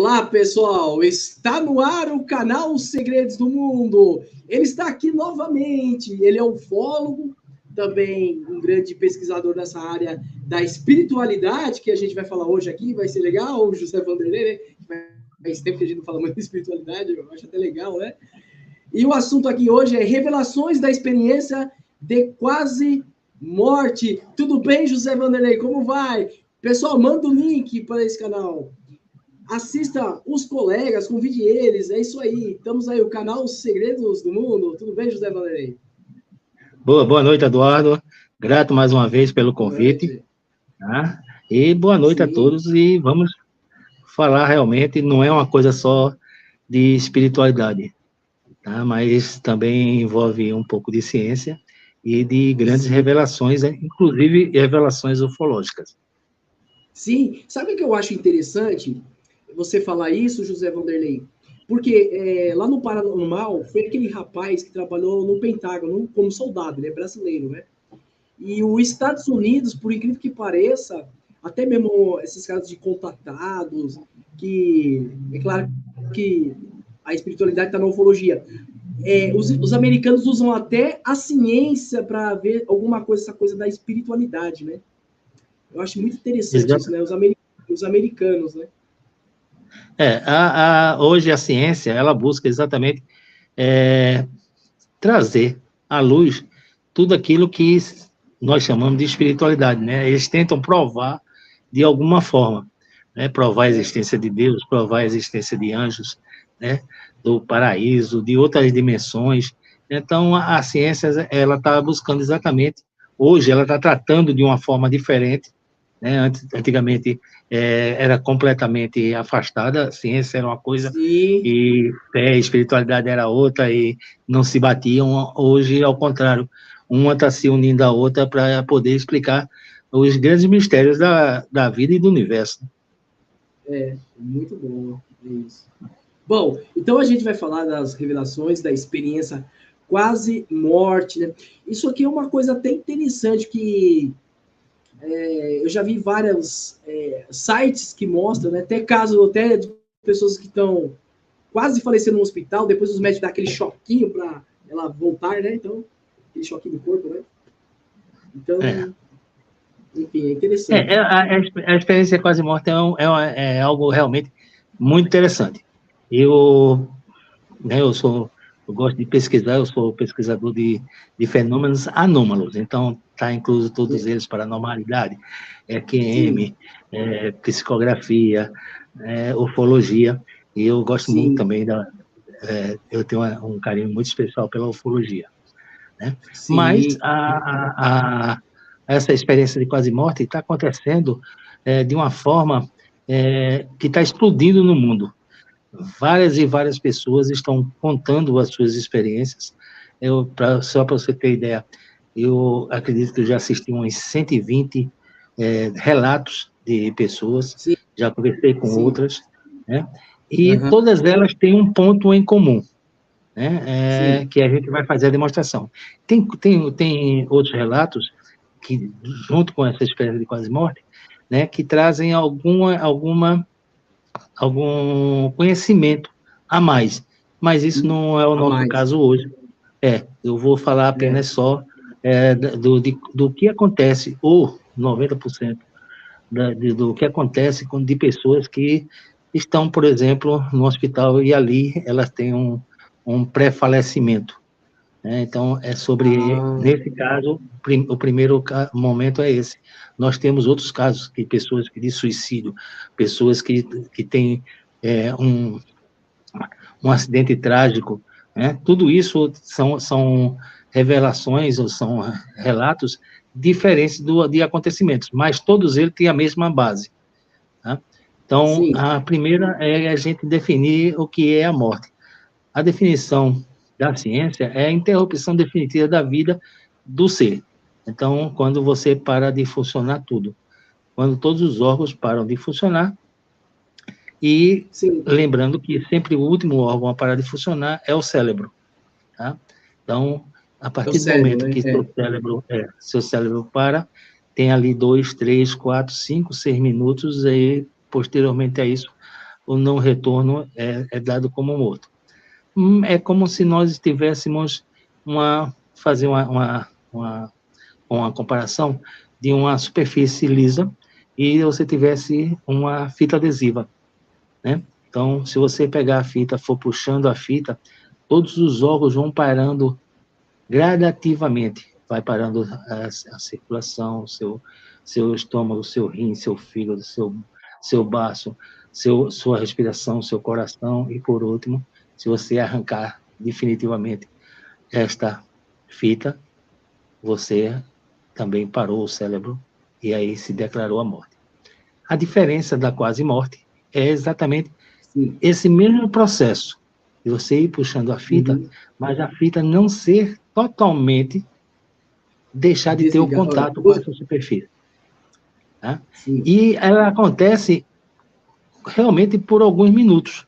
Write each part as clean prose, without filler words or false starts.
Olá, pessoal! Está no ar o canal Segredos do Mundo. Ele está aqui novamente. Ele é ufólogo, também um grande pesquisador nessa área da espiritualidade, que a gente vai falar hoje aqui. Vai ser legal, o José Vanderlei, né? Faz tempo que a gente não fala muito de espiritualidade, eu acho até legal, né? E o assunto aqui hoje é revelações da experiência de quase morte. Tudo bem, José Vanderlei? Como vai? Pessoal, manda o link para esse canal. Assista os colegas, convide eles, é isso aí. Estamos aí, o canal Segredos do Mundo. Tudo bem, José Vanderlei? Boa noite, Eduardo. Grato mais uma vez pelo convite. Tá? E boa noite a todos. E vamos falar realmente, não é uma coisa só de espiritualidade, tá? Mas também envolve um pouco de ciência e de grandes revelações, inclusive revelações ufológicas. Sim, sabe o que eu acho interessante você falar isso, José Vanderlei? Porque lá no Paranormal, foi aquele rapaz que trabalhou no Pentágono como soldado, ele é brasileiro, né? E os Estados Unidos, por incrível que pareça, até mesmo esses casos de contatados, que é claro que a espiritualidade está na ufologia. Os americanos usam até a ciência para ver alguma coisa, essa coisa da espiritualidade, né? Eu acho muito interessante isso, né? Os americanos, né? Hoje a ciência, ela busca exatamente trazer à luz tudo aquilo que nós chamamos de espiritualidade, né? Eles tentam provar de alguma forma, né? Provar a existência de Deus, provar a existência de anjos, né? Do paraíso, de outras dimensões. Então, a ciência, ela está buscando exatamente, hoje, ela está tratando de uma forma diferente, né? Antigamente, era completamente afastada, a ciência era uma coisa, e fé e espiritualidade era outra, e não se batiam. Hoje, ao contrário, uma está se unindo à outra para poder explicar os grandes mistérios da vida e do universo. Muito bom, é isso. Bom, então a gente vai falar das revelações, da experiência quase morte, né? Isso aqui é uma coisa até interessante que eu já vi vários sites que mostram, né? Até casos até de pessoas que estão quase falecendo no hospital, depois os médicos dão aquele choquinho para ela voltar, né? Então, aquele choquinho do corpo, né? Então, enfim, é interessante. A experiência quase morte é algo realmente muito interessante. Eu gosto de pesquisar, eu sou pesquisador de fenômenos anômalos, então está incluso todos eles, paranormalidade, EQM, psicografia, ufologia, e eu gosto muito também eu tenho um carinho muito especial pela ufologia, né? Mas essa experiência de quase morte está acontecendo de uma forma que está explodindo no mundo. Várias e várias pessoas estão contando as suas experiências. Só para você ter ideia, eu acredito que eu já assisti uns 120 relatos de pessoas, já conversei com outras, né? E todas elas têm um ponto em comum, né? Que a gente vai fazer a demonstração. Tem outros relatos que, junto com essa experiência de quase morte, né, que trazem algum conhecimento a mais, mas isso não é o nosso caso hoje. Eu vou falar apenas só do que acontece, ou 90% do que acontece de pessoas que estão, por exemplo, no hospital e ali elas têm um pré-falecimento. Então, nesse caso, o primeiro momento é esse. Nós temos outros casos de pessoas de suicídio, pessoas que têm um acidente trágico, né? Tudo isso são revelações ou são relatos diferentes de acontecimentos, mas todos eles têm a mesma base. Tá? Então, a primeira é a gente definir o que é a morte. A definição da ciência é a interrupção definitiva da vida do ser. Então, quando você para de funcionar tudo, quando todos os órgãos param de funcionar, e lembrando que sempre o último órgão a parar de funcionar é o cérebro. Tá? Então, a partir do momento que seu cérebro para, tem ali 2, 3, 4, 5, 6 minutos, e posteriormente a isso, o não retorno é dado como morto. É como se nós estivéssemos fazer uma comparação de uma superfície lisa e você tivesse uma fita adesiva, né? Então, se você pegar a fita, for puxando a fita, todos os órgãos vão parando gradativamente, vai parando a circulação, seu estômago, seu rim, seu fígado, seu baço, sua respiração, seu coração, e por último, se você arrancar definitivamente esta fita, você também parou o cérebro e aí se declarou a morte. A diferença da quase morte é exatamente esse mesmo processo de você ir puxando a fita, mas a fita não ser totalmente deixar de ter o contato com essa superfície. Tá? E ela acontece realmente por alguns minutos.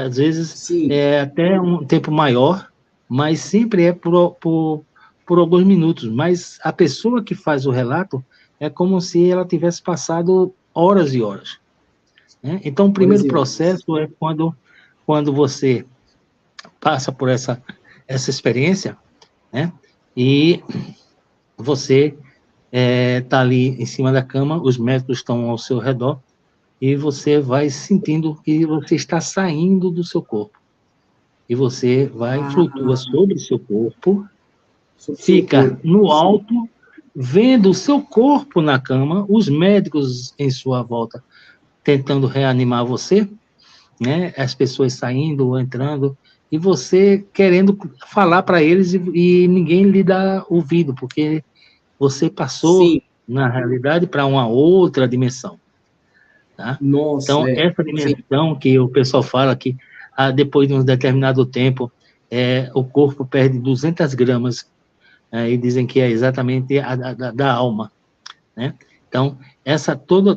Às vezes é até um tempo maior, mas sempre é por alguns minutos. Mas a pessoa que faz o relato é como se ela tivesse passado horas e horas. Então, o primeiro processo é quando você passa por essa experiência, né? E você está ali em cima da cama, os médicos estão ao seu redor, e você vai sentindo que você está saindo do seu corpo. E você flutua sobre o seu corpo, fica no alto, vendo o seu corpo na cama, os médicos em sua volta tentando reanimar você, né? As pessoas saindo ou entrando, e você querendo falar para eles e ninguém lhe dá ouvido, porque você passou, na realidade, para uma outra dimensão. Tá? Nossa, então, essa dimensão que o pessoal fala que depois de um determinado tempo, o corpo perde 200 gramas, e dizem que é exatamente da alma. Né? Então,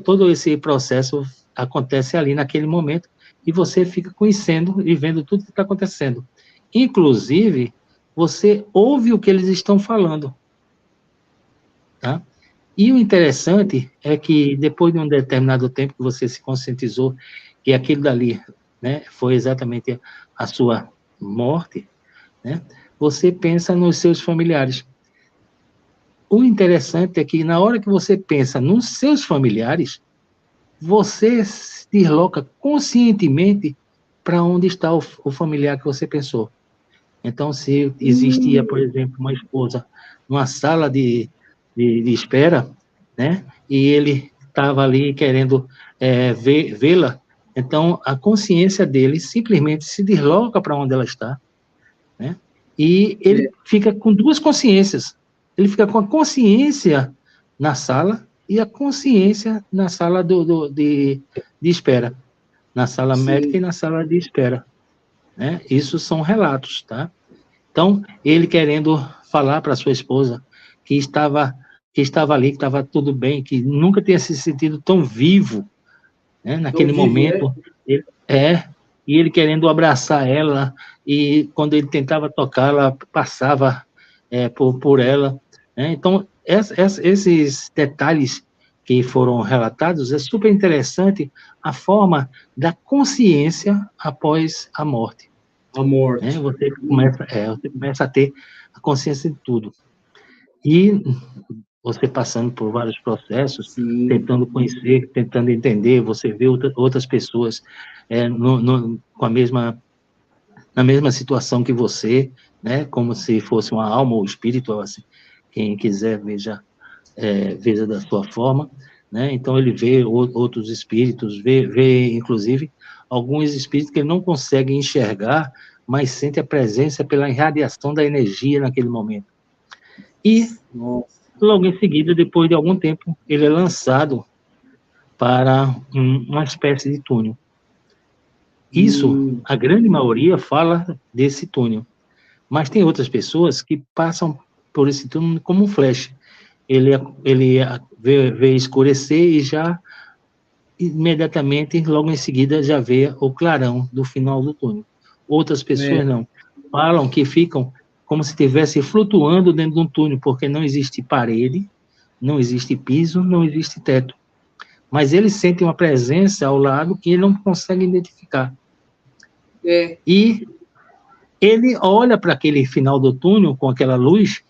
todo esse processo acontece ali naquele momento, e você fica conhecendo e vendo tudo que está acontecendo. Inclusive, você ouve o que eles estão falando. Tá? E o interessante é que, depois de um determinado tempo que você se conscientizou que aquilo dali, né, foi exatamente a sua morte, né, você pensa nos seus familiares. O interessante é que, na hora que você pensa nos seus familiares, você se desloca conscientemente para onde está o familiar que você pensou. Então, se existia, por exemplo, uma esposa numa sala de espera, né? E ele estava ali querendo vê-la, então a consciência dele simplesmente se desloca para onde ela está, né? E ele fica com duas consciências. Ele fica com a consciência na sala e a consciência na sala de espera, na sala médica e na sala de espera, né? Isso são relatos, tá? Então, ele querendo falar para sua esposa que estava ali, que estava tudo bem, que nunca tinha se sentido tão vivo, né? Naquele momento, e ele querendo abraçar ela, e quando ele tentava tocá-la, passava por ela, né? Então, esses detalhes que foram relatados, é super interessante a forma da consciência após a morte. A morte. Né? Você começa a ter a consciência de tudo. E você passando por vários processos, tentando conhecer, tentando entender, você vê outras pessoas na mesma situação que você, né? Como se fosse uma alma ou espírito, assim, quem quiser veja da sua forma, né? Então ele vê outros espíritos, vê inclusive alguns espíritos que ele não consegue enxergar, mas sente a presença pela irradiação da energia naquele momento. E logo em seguida, depois de algum tempo, ele é lançado para uma espécie de túnel. Isso, a grande maioria fala desse túnel, mas tem outras pessoas que passam por esse túnel como um flash. Ele vê escurecer e já imediatamente, logo em seguida, já vê o clarão do final do túnel. Outras pessoas não. Falam que ficam como se estivesse flutuando dentro de um túnel, porque não existe parede, não existe piso, não existe teto. mas ele sente uma presença ao lado que ele não consegue identificar. E ele olha para aquele final do túnel com aquela luz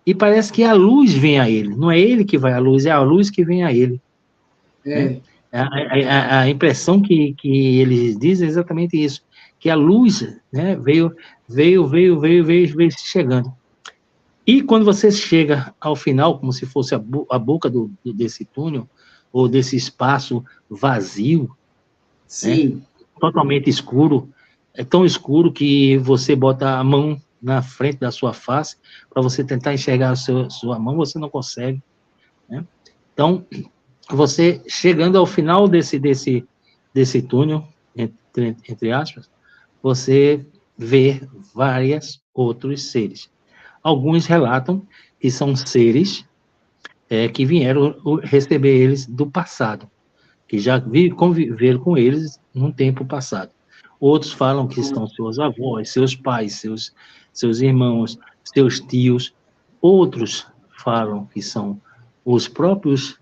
e parece que a luz vem a ele. Não é ele que vai à luz, é a luz que vem a ele. Né? A impressão que eles dizem é exatamente isso, que a luz, né, veio chegando. E quando você chega ao final, como se fosse a boca desse túnel, ou desse espaço vazio, sim, né, totalmente escuro, é tão escuro que você bota a mão na frente da sua face, para você tentar enxergar a sua mão, você não consegue. Né? Então, você chegando ao final desse túnel, entre aspas, você vê vários outros seres. Alguns relatam que são seres que vieram receber eles do passado, que já conviveram com eles num tempo passado. Outros falam que são seus avós, seus pais, seus irmãos, seus tios. Outros falam que são os próprios,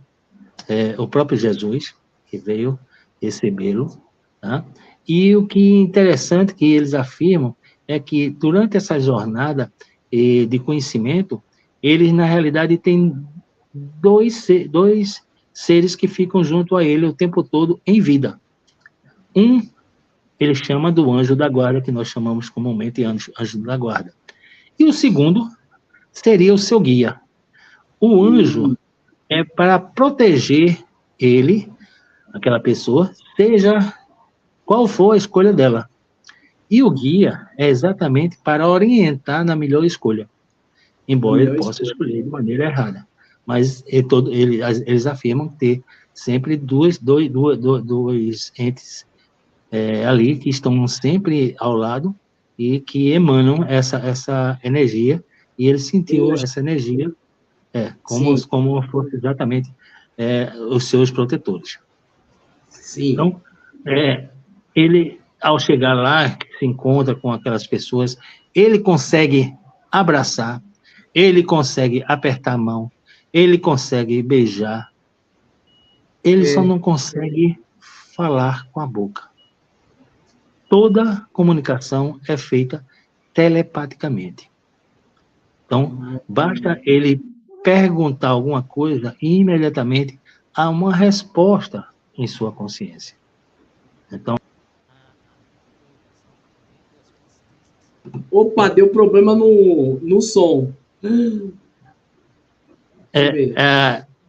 o próprio Jesus, que veio recebê-lo. Tá? E o que é interessante que eles afirmam é que durante essa jornada de conhecimento, eles, na realidade, têm dois seres que ficam junto a ele o tempo todo em vida. Um, ele chama do anjo da guarda, que nós chamamos comumente anjo da guarda. E o segundo seria o seu guia. O anjo é para proteger ele, aquela pessoa, seja qual for a escolha dela. E o guia é exatamente para orientar na melhor escolha, embora ele possa escolher de maneira errada. Mas eles afirmam ter sempre dois entes ali que estão sempre ao lado e que emanam essa energia, e ele sentiu essa energia como fosse exatamente os seus protetores. Sim. Então, ele, ao chegar lá, se encontra com aquelas pessoas, ele consegue abraçar, ele consegue apertar a mão, ele consegue beijar, ele só não consegue falar com a boca. Toda comunicação é feita telepaticamente. Então, basta ele perguntar alguma coisa e imediatamente há uma resposta em sua consciência. Então, opa, deu problema no som.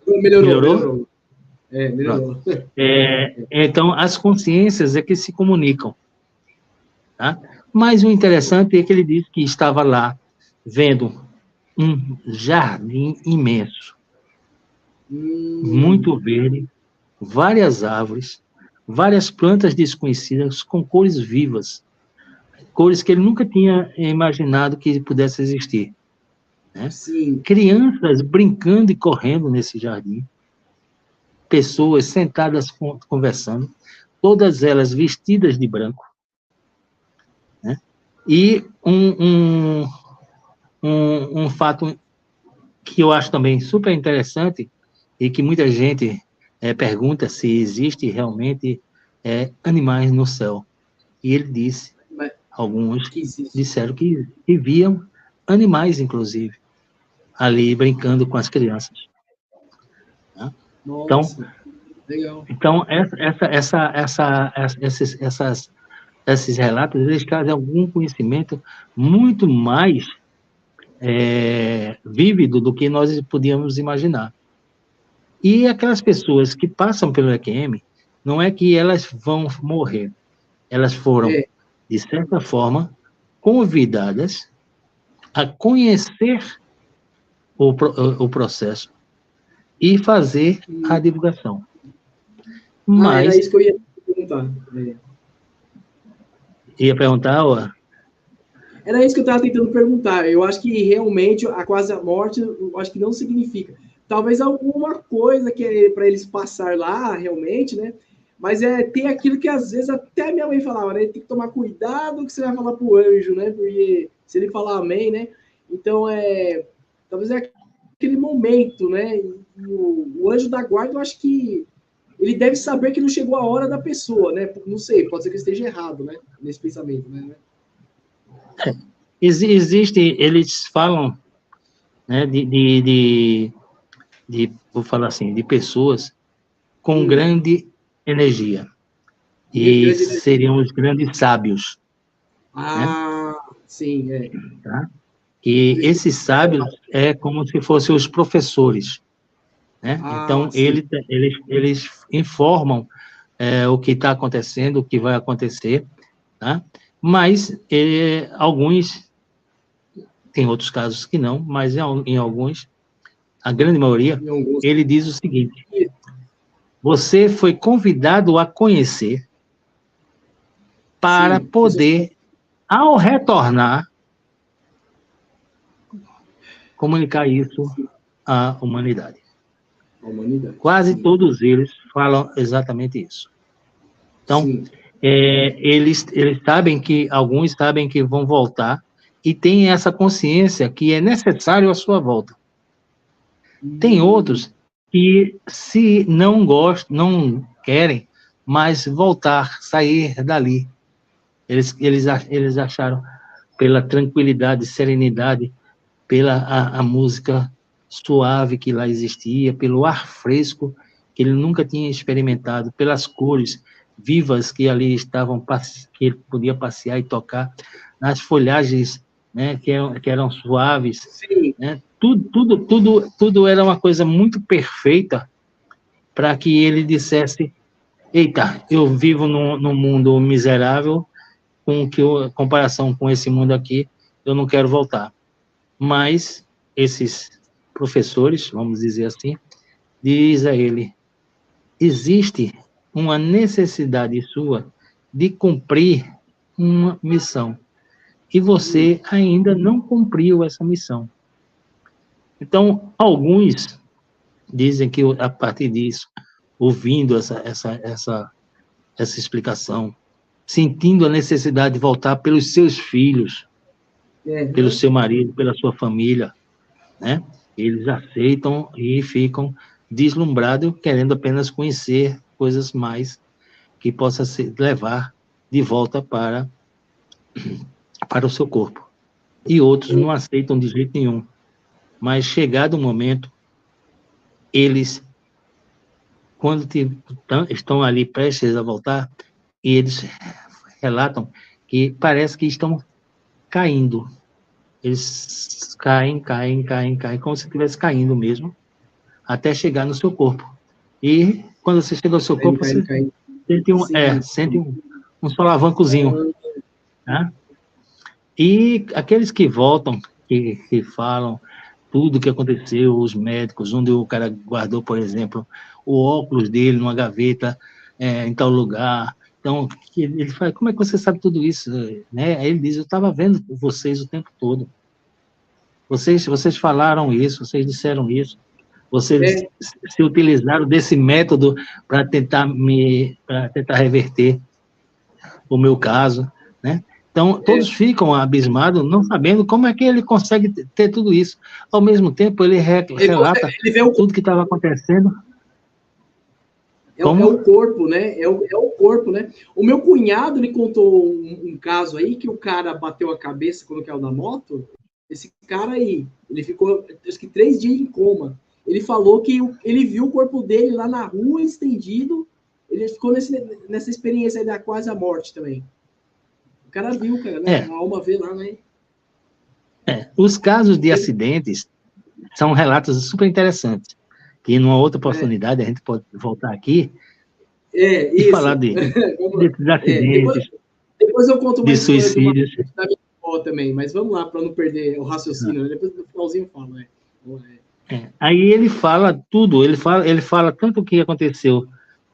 Melhorou? Melhorou. Então, as consciências é que se comunicam. Tá? Mas o interessante é que ele disse que estava lá, vendo um jardim imenso, muito verde, várias árvores, várias plantas desconhecidas com cores vivas, cores que ele nunca tinha imaginado que pudesse existir. Né? Crianças brincando e correndo nesse jardim, pessoas sentadas conversando, todas elas vestidas de branco, né? E um fato que eu acho também super interessante e que muita gente pergunta se existe realmente animais no céu. E ele disse, alguns disseram que viam animais, inclusive, ali brincando com as crianças. Né? Nossa, legal. Então esses relatos, eles trazem algum conhecimento muito mais vívido do que nós podíamos imaginar. E aquelas pessoas que passam pelo EQM, não é que elas vão morrer, elas foram, de certa forma, convidadas a conhecer o processo e fazer a divulgação. Mas, era isso que eu ia perguntar. Ia perguntar, ó? Era isso que eu estava tentando perguntar. Eu acho que realmente a quase a morte, eu acho que não significa. Talvez alguma coisa que é para eles passar lá, realmente, né? Mas tem aquilo que às vezes até minha mãe falava, né? Tem que tomar cuidado que você vai falar pro anjo, né? Porque se ele falar amém, né? Então, talvez aquele momento, né? O anjo da guarda, eu acho que ele deve saber que não chegou a hora da pessoa, né? Não sei, pode ser que eu esteja errado, né? Nesse pensamento, né? Existe, eles falam, né, vou falar assim, de pessoas com grande energia. E seriam os grandes sábios. Ah, né? Sim, é. Tá? E esses sábios é como se fossem os professores. Né? Então, eles informam o que está acontecendo, o que vai acontecer, tá? Mas alguns, tem outros casos que não, mas em alguns, a grande maioria, ele diz o seguinte: você foi convidado a conhecer para poder, ao retornar, comunicar isso à humanidade. Quase todos eles falam exatamente isso. Então, eles sabem que, alguns sabem que vão voltar e têm essa consciência que é necessário a sua volta. Tem outros que, se não gostam, não querem, mas voltar, sair dali. Eles acharam, pela tranquilidade, serenidade, pela a música suave que lá existia, pelo ar fresco que ele nunca tinha experimentado, pelas cores vivas que ali estavam, que ele podia passear e tocar, nas folhagens, né, que eram suaves, né? Tudo era uma coisa muito perfeita para que ele dissesse: eita, eu vivo num mundo miserável, em comparação com esse mundo aqui, eu não quero voltar. Mas esses professores, vamos dizer assim, diz a ele: existe uma necessidade sua de cumprir uma missão, e você ainda não cumpriu essa missão. Então, alguns dizem que, a partir disso, ouvindo essa explicação, sentindo a necessidade de voltar pelos seus filhos, pelo seu marido, pela sua família, né? Eles aceitam e ficam deslumbrados, querendo apenas conhecer coisas mais que possa levar de volta para o seu corpo. E outros não aceitam de jeito nenhum. Mas, chegado o momento, eles, quando estão ali prestes a voltar, e eles relatam que parece que estão caindo. Eles caem, como se estivesse caindo mesmo, até chegar no seu corpo. E, quando você chega ao seu corpo, você sente um solavancozinho. Tá? E aqueles que voltam, que falam tudo o que aconteceu, os médicos, onde o cara guardou, por exemplo, o óculos dele numa gaveta, em tal lugar. Então, ele fala: como é que você sabe tudo isso? Né? Aí ele diz: eu estava vendo vocês o tempo todo. Vocês falaram isso, vocês disseram isso. Vocês se utilizaram desse método para tentar reverter o meu caso, né? Então, todos ficam abismados, não sabendo como é que ele consegue ter tudo isso. Ao mesmo tempo, ele relata tudo que estava acontecendo. É o corpo, né? É o corpo, né? O meu cunhado, ele contou um caso aí, que o cara bateu a cabeça quando caiu da moto. Esse cara aí, ele ficou, acho que 3 dias em coma. Ele falou que ele viu o corpo dele lá na rua, estendido. Ele ficou nessa experiência aí da quase a morte também. O cara viu, cara, né? A alma vê lá, né? Os casos de acidentes são relatos super interessantes, que numa outra oportunidade a gente pode voltar aqui e falar desses acidentes, depois eu conto de suicídios. Da minha avó também, mas vamos lá, para não perder o raciocínio. Depois no finalzinho eu falo, né? Aí ele fala tudo, ele fala tanto o que aconteceu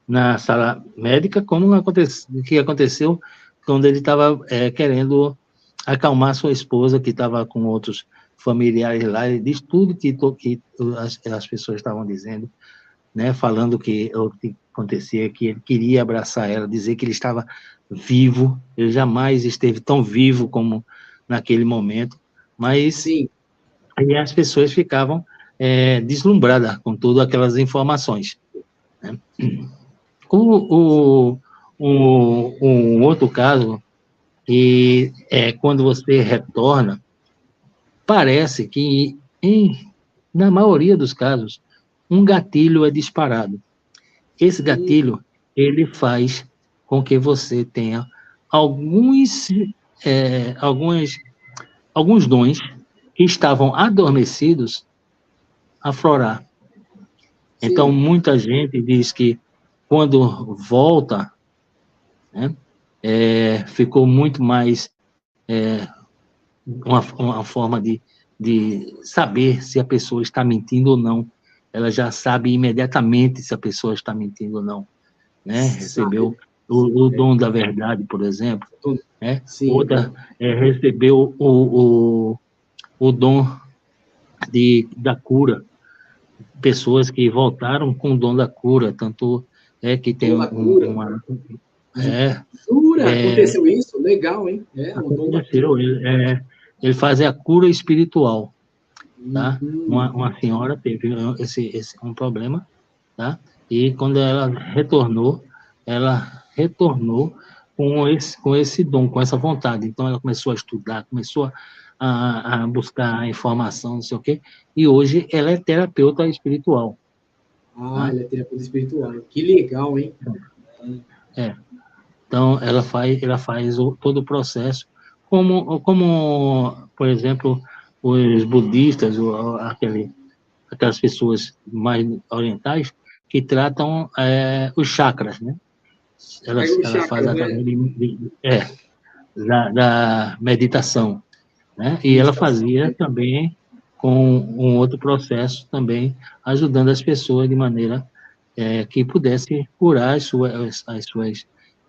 na sala médica, como o que aconteceu quando ele estava querendo acalmar sua esposa, que estava com outros familiares lá. Ele diz tudo que as pessoas estavam dizendo, né, falando o que acontecia, que ele queria abraçar ela, dizer que ele estava vivo, ele jamais esteve tão vivo como naquele momento, mas aí as pessoas ficavam deslumbradas com todas aquelas informações, né? Um outro caso, que é quando você retorna, parece que, na maioria dos casos, um gatilho é disparado. Esse gatilho, ele faz com que você tenha alguns dons que estavam adormecidos aflorar. Sim. Então, muita gente diz que quando volta, né, ficou muito mais uma forma de saber se a pessoa está mentindo ou não. Ela já sabe imediatamente se a pessoa está mentindo ou não. Né? Recebeu o dom da verdade, por exemplo. Né? Outra recebeu o dom da cura. Pessoas que voltaram com o dom da cura, tanto que tem uma... Jura? Aconteceu isso? Legal, hein? O dom da cura. Ele faz a cura espiritual. Tá? Uma senhora teve um problema, tá? E quando ela retornou com esse dom, com essa vontade. Então, ela começou a estudar, começou a buscar informação, não sei o quê, e hoje ela é terapeuta espiritual. Tá? Ela é terapeuta espiritual. Que legal, hein? Então, ela faz todo o processo, como, por exemplo, os budistas, aquelas pessoas mais orientais, que tratam os chakras, né? Ela faz através da meditação, né? E ela fazia também com um outro processo também, ajudando as pessoas de maneira que pudesse curar as suas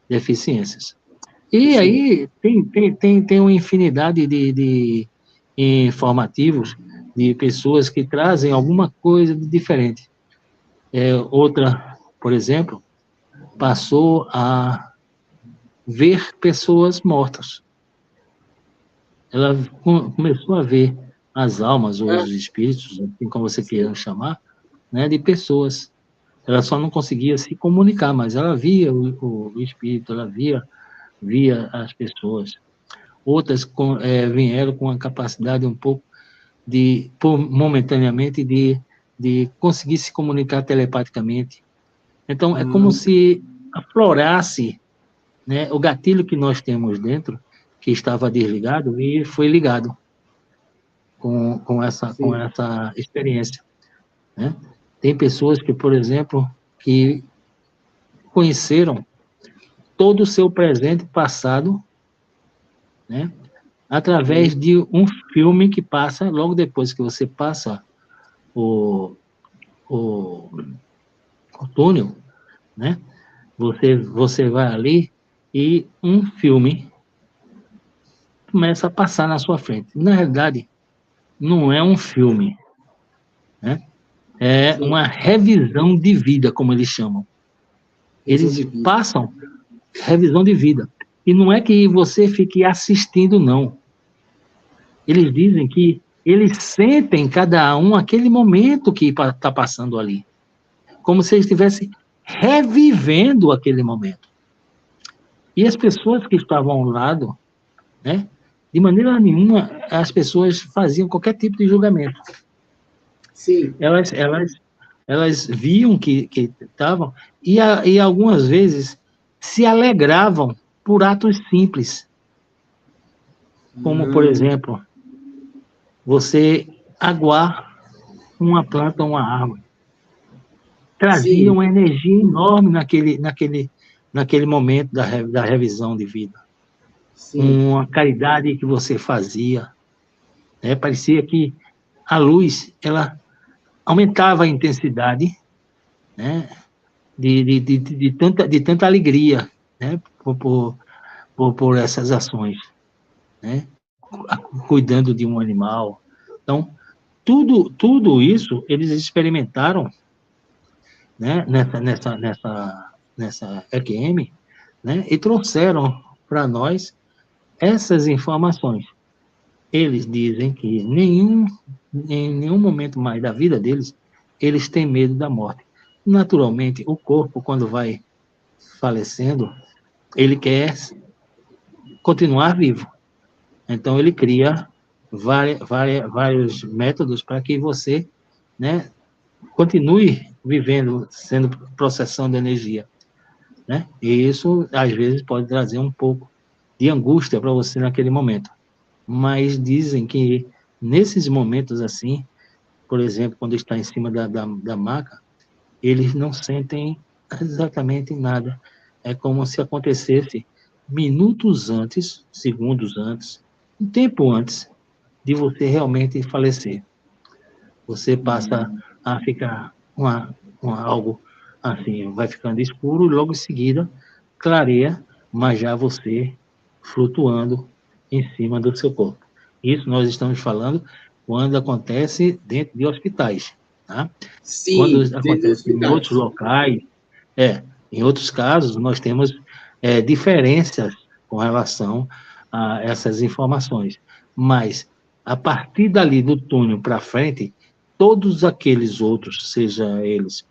deficiências. E Sim. Aí tem uma infinidade de informativos de pessoas que trazem alguma coisa de diferente. Outra, por exemplo, passou a ver pessoas mortas. Ela começou a ver as almas ou os espíritos, assim como você queira chamar, né, de pessoas. Ela só não conseguia se comunicar, mas ela via o espírito, ela via as pessoas. Outras vieram com a capacidade um pouco momentaneamente, de conseguir se comunicar telepaticamente. Então, é como se aflorasse, né, o gatilho que nós temos dentro, que estava desligado, e foi ligado com essa experiência. Né? Tem pessoas que, por exemplo, que conheceram todo o seu presente e passado, né, através de um filme que passa logo depois que você passa o túnel, né? Você vai ali e um filme começa a passar na sua frente. Na realidade, não é um filme, né? É uma revisão de vida, como eles chamam. Eles passam revisão de vida. E não é que você fique assistindo, não. Eles dizem que eles sentem cada um aquele momento que está passando ali. Como se eles estivessem revivendo aquele momento. E as pessoas que estavam ao lado, né, de maneira nenhuma, as pessoas faziam qualquer tipo de julgamento. Sim. Elas viam que estavam, e algumas vezes se alegravam por atos simples. Como, por exemplo, você aguar uma planta ou uma árvore. Trazia uma energia enorme naquele momento da revisão de vida. Sim. Uma caridade que você fazia. Parecia que a luz, ela aumentava a intensidade, né, de tanta alegria, né, por essas ações, né, cuidando de um animal. Então, tudo isso eles experimentaram, né, nessa EQM, né, e trouxeram para nós essas informações. Eles dizem que em nenhum momento mais da vida deles, eles têm medo da morte. Naturalmente, o corpo, quando vai falecendo, ele quer continuar vivo. Então, ele cria vários métodos para que você, né, continue vivendo, sendo processando energia, né? E isso, às vezes, pode trazer um pouco de angústia para você naquele momento. Mas dizem que, nesses momentos assim, por exemplo, quando está em cima da maca, eles não sentem exatamente nada. É como se acontecesse minutos antes, segundos antes, um tempo antes de você realmente falecer. Você passa a ficar algo assim, vai ficando escuro e logo em seguida clareia, mas já você flutuando em cima do seu corpo. Isso nós estamos falando quando acontece dentro de hospitais, tá? Quando Sim, dentro dos acontece em outros hospitais. locais, em outros casos, nós temos diferenças com relação a essas informações. Mas, a partir dali do túnel para frente, todos aqueles outros, seja eles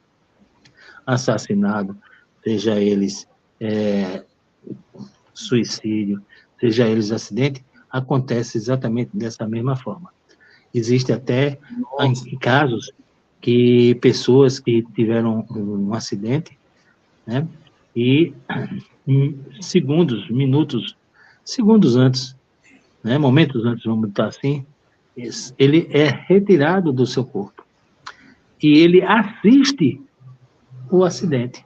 assassinados, seja eles suicídio, seja eles acidente, acontece exatamente dessa mesma forma. Existe até Nossa. casos que pessoas que tiveram um acidente, né, e em segundos antes, né, momentos antes, vamos botar assim, ele é retirado do seu corpo e ele assiste o acidente.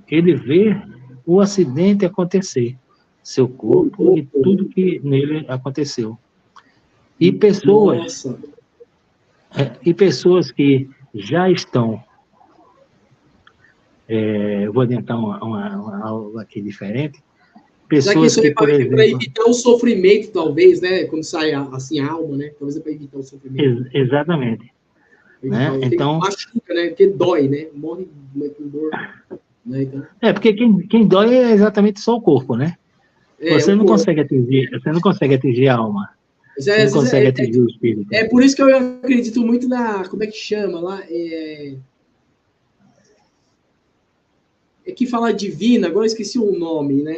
Ele vê o acidente acontecer, seu corpo e tudo que nele aconteceu. E pessoas, Nossa. e pessoas que já estão, vou adiantar algo aqui diferente, Já que pessoas isso que, é por para exemplo, evitar o sofrimento, talvez, né? Quando sai assim a alma, né? Talvez é para evitar o sofrimento. exatamente, Evitar né? o... Tem Então, machuca, né? Porque dói, né? Morre com dor. Né? Então, porque quem dói é exatamente só o corpo, né? o corpo. Você não consegue atingir a alma, Mas, você não às vezes consegue atingir o espírito. é por isso que eu acredito muito na. Como é que chama lá? É que fala divina, agora eu esqueci o nome, né?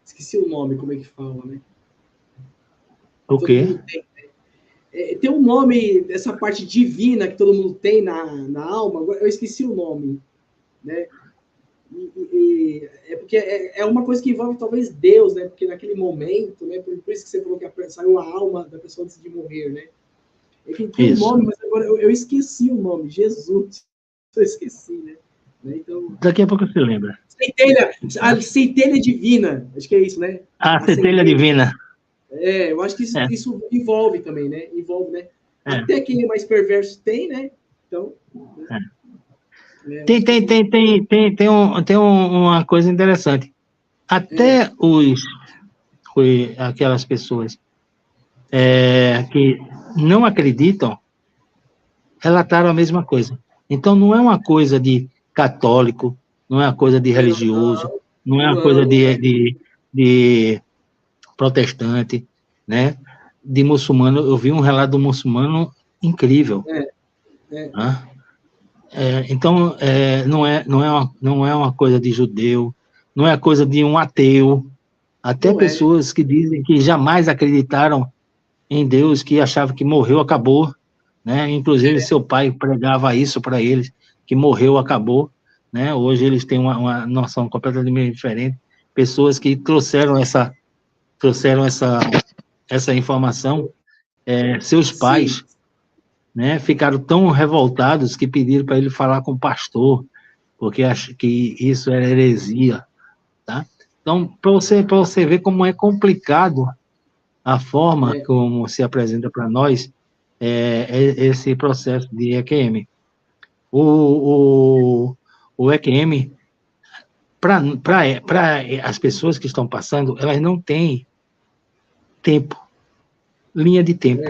Esqueci o nome, como é que fala, né? O Todo quê? mundo tem. Tem um nome dessa parte divina que todo mundo tem na alma, agora eu esqueci o nome, né? É porque é uma coisa que envolve talvez Deus, né? Porque naquele momento, né? Por isso que você falou que saiu a alma da pessoa antes de morrer, né? É que tem um Isso. nome, mas agora eu esqueci o nome, Jesus. Eu esqueci, né? Então, Daqui a pouco você lembra. a centelha divina, acho que é isso, né? A A centelha centelha. divina. Eu acho que isso envolve também, né? Envolve, né? É. Até quem é mais perverso tem, né? Então. Né? Tem uma coisa interessante. Até aquelas pessoas que não acreditam relataram a mesma coisa. Então, não é uma coisa de católico, não é uma coisa de religioso, não é uma coisa de protestante, né? De muçulmano. Eu vi um relato do muçulmano incrível. Né? Então, não é uma coisa de judeu, não é coisa de um ateu. Até pessoas que dizem que jamais acreditaram em Deus, que achavam que morreu, acabou. Né? Inclusive, seu pai pregava isso para eles, que morreu, acabou. Né? Hoje eles têm uma noção completamente diferente. Pessoas que trouxeram essa informação, seus pais, né, ficaram tão revoltados que pediram para ele falar com o pastor, porque acham que isso era heresia, tá? Então, para você ver como é complicado a forma como se apresenta para nós esse processo de EQM. O EQM, para as pessoas que estão passando, elas não têm tempo, linha de tempo.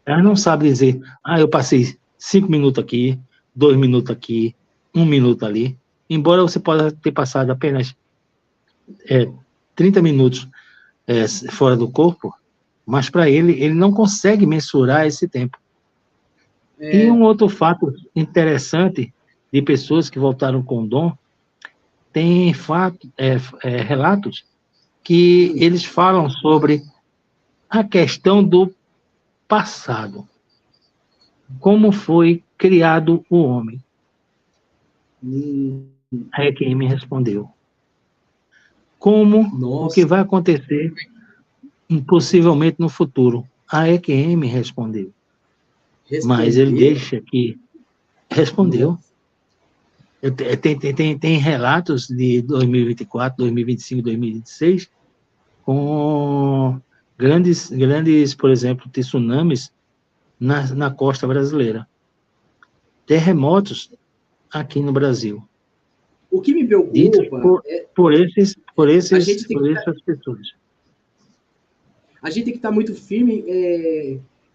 Elas não sabem dizer, eu passei 5 minutos aqui, 2 minutos aqui, 1 minuto ali. Embora você possa ter passado apenas 30 minutos fora do corpo, mas para ele não consegue mensurar esse tempo. E um outro fato interessante de pessoas que voltaram com dom, tem relatos que eles falam sobre a questão do passado. Como foi criado o homem? A EQM respondeu. O que vai acontecer possivelmente no futuro? A EQM respondeu. Mas ele deixa que respondeu. Tem relatos de 2024, 2025, 2026 com grandes, por exemplo, tsunamis na costa brasileira. Terremotos aqui no Brasil. O que me preocupa por essas pessoas. A gente tem que estar muito firme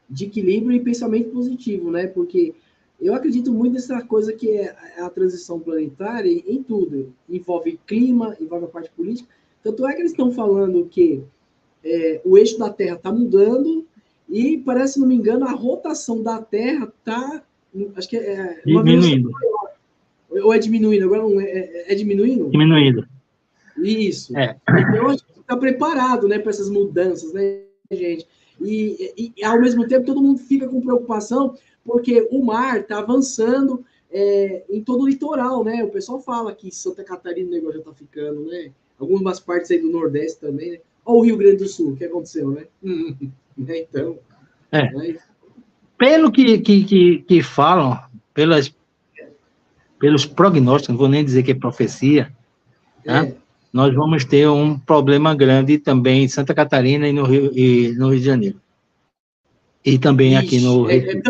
de equilíbrio e pensamento positivo, né? Porque eu acredito muito nessa coisa que é a transição planetária em tudo. Envolve clima, envolve a parte política. Tanto é que eles estão falando que o eixo da Terra está mudando e, parece, se não me engano, a rotação da Terra está, acho que uma diminuindo. Ou é diminuindo? Agora não é diminuindo? Diminuindo. Isso. Então, a gente está preparado, né, para essas mudanças, né, gente? E, ao mesmo tempo, todo mundo fica com preocupação, porque o mar está avançando em todo o litoral, né? O pessoal fala que Santa Catarina o negócio já está ficando, né? Algumas partes aí do Nordeste também, né? Olha o Rio Grande do Sul, o que aconteceu, né? Então... Pelo que falam, pelos prognósticos, não vou nem dizer que é profecia, né? Nós vamos ter um problema grande também em Santa Catarina e no Rio de Janeiro. E também aqui no Recife.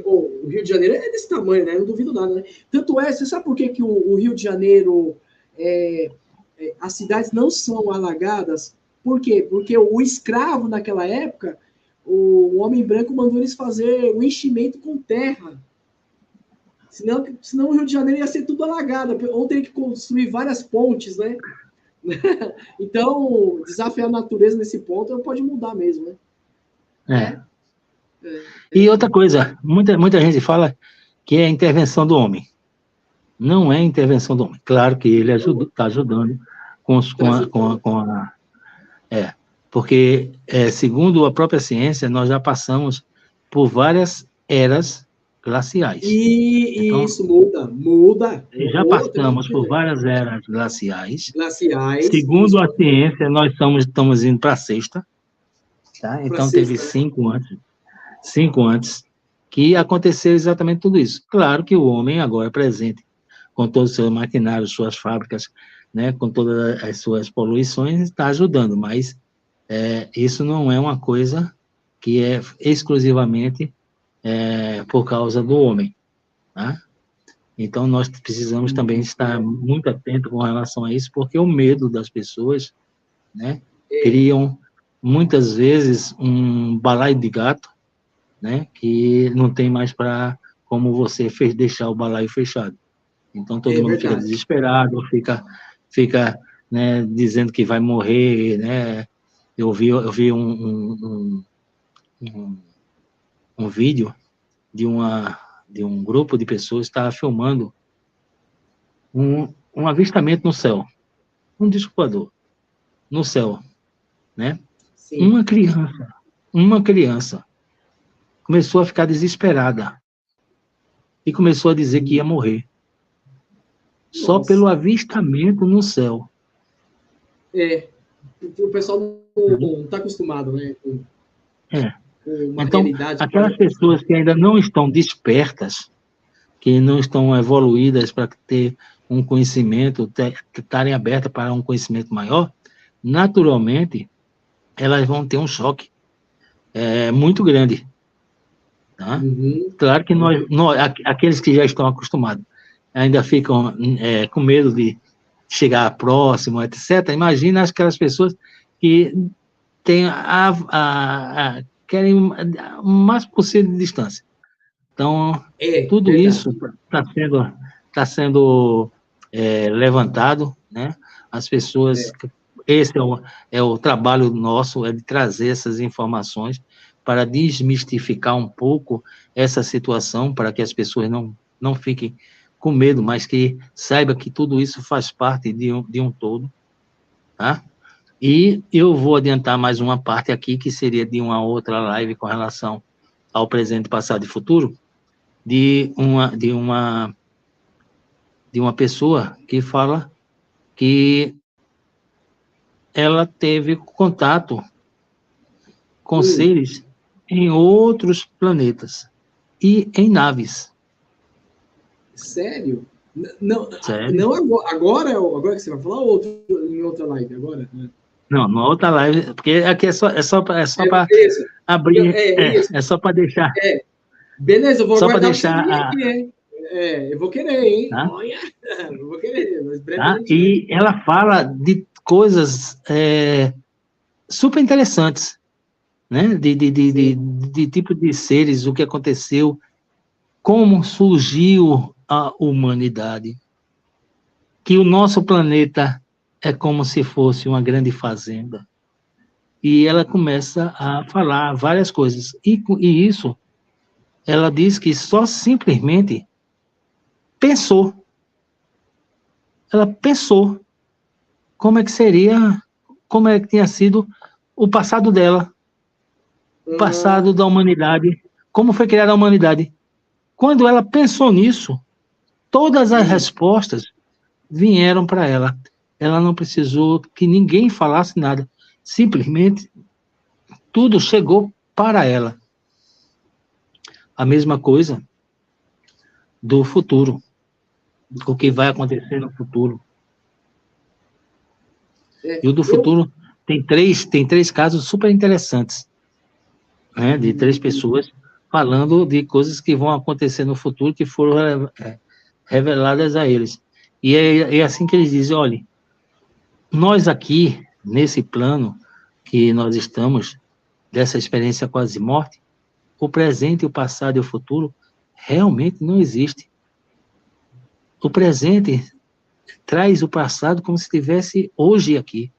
O Rio de Janeiro é desse tamanho, né? Não duvido nada, né? Tanto você sabe por que o Rio de Janeiro, as cidades não são alagadas? Por quê? Porque o escravo, naquela época, o homem branco mandou eles fazer o enchimento com terra. Senão o Rio de Janeiro ia ser tudo alagado, ou teria que construir várias pontes, né? Então, desafiar a natureza nesse ponto pode mudar mesmo, né? E outra coisa, muita gente fala que é a intervenção do homem. Não é intervenção do homem. Claro que ele está ajudando porque, segundo a própria ciência, nós já passamos por várias eras glaciais. Então, isso muda. Já passamos por várias eras glaciais. isso. Segundo a ciência, nós estamos indo para a sexta. Tá? Então, teve 5 antes, que aconteceu exatamente tudo isso. Claro que o homem agora é presente, com todo o seu maquinário, suas fábricas, né, com todas as suas poluições, está ajudando, mas isso não é uma coisa que é exclusivamente por causa do homem. Tá? Então, nós precisamos também estar muito atentos com relação a isso, porque o medo das pessoas, né, criam, muitas vezes, um balaio de gato, né, que não tem mais como você deixar o balaio fechado. Então, todo mundo fica desesperado, fica né, dizendo que vai morrer, né? Eu vi um vídeo de um grupo de pessoas que estava filmando um avistamento no céu, um disco voador no céu, né? Sim. Uma criança começou a ficar desesperada e começou a dizer que ia morrer. Nossa. Só pelo avistamento no céu. O pessoal não está acostumado, né? Então, aquelas pessoas que ainda não estão despertas, que não estão evoluídas para ter um conhecimento, estarem abertas para um conhecimento maior, naturalmente, elas vão ter um choque muito grande. Tá? Claro que aqueles que já estão acostumados ainda ficam com medo de chegar próximo, etc. Imagina aquelas pessoas que têm querem o máximo possível de distância. Então, tudo isso está sendo levantado, né? As pessoas... Esse é o trabalho nosso, de trazer essas informações para desmistificar um pouco essa situação, para que as pessoas não fique com medo, mas que saiba que tudo isso faz parte de um todo, tá? E eu vou adiantar mais uma parte aqui, que seria de uma outra live com relação ao presente, passado e futuro, de uma pessoa que fala que ela teve contato com seres em outros planetas e em naves. Sério? Não, Sério? não agora que você vai falar, em outra live agora? Não, numa outra live, porque aqui é só para abrir, é só para deixar. Beleza, eu vou só aguardar deixar você aqui, hein? Eu vou querer, hein? Tá? Olha, eu vou querer, mas Tá? E ela fala de coisas super interessantes, né? De tipo de seres, o que aconteceu, como surgiu a humanidade, que o nosso planeta é como se fosse uma grande fazenda. E ela começa a falar várias coisas. E isso, ela diz que só simplesmente pensou. Ela pensou como é que seria, como é que tinha sido o passado dela, o passado da humanidade, como foi criada a humanidade. Quando ela pensou nisso, todas as respostas vieram para ela. Ela não precisou que ninguém falasse nada. Simplesmente, tudo chegou para ela. A mesma coisa do futuro. O que vai acontecer no futuro. E o do futuro tem três casos super interessantes, né, de 3 pessoas falando de coisas que vão acontecer no futuro que foram reveladas a eles. E é assim que eles dizem, olha, nós aqui, nesse plano que nós estamos, dessa experiência quase morte, o presente, o passado e o futuro realmente não existem. O presente traz o passado como se estivesse hoje aqui.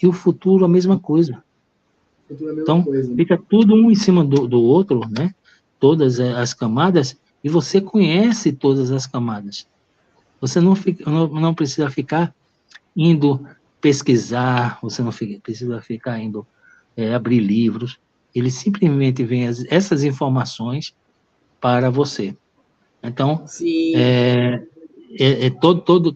E o futuro a mesma coisa. Então, fica tudo um em cima do outro, né? Todas as camadas, e você conhece todas as camadas. Você não precisa ficar indo pesquisar, você não precisa ficar indo abrir livros. Ele simplesmente vem essas informações para você. Então,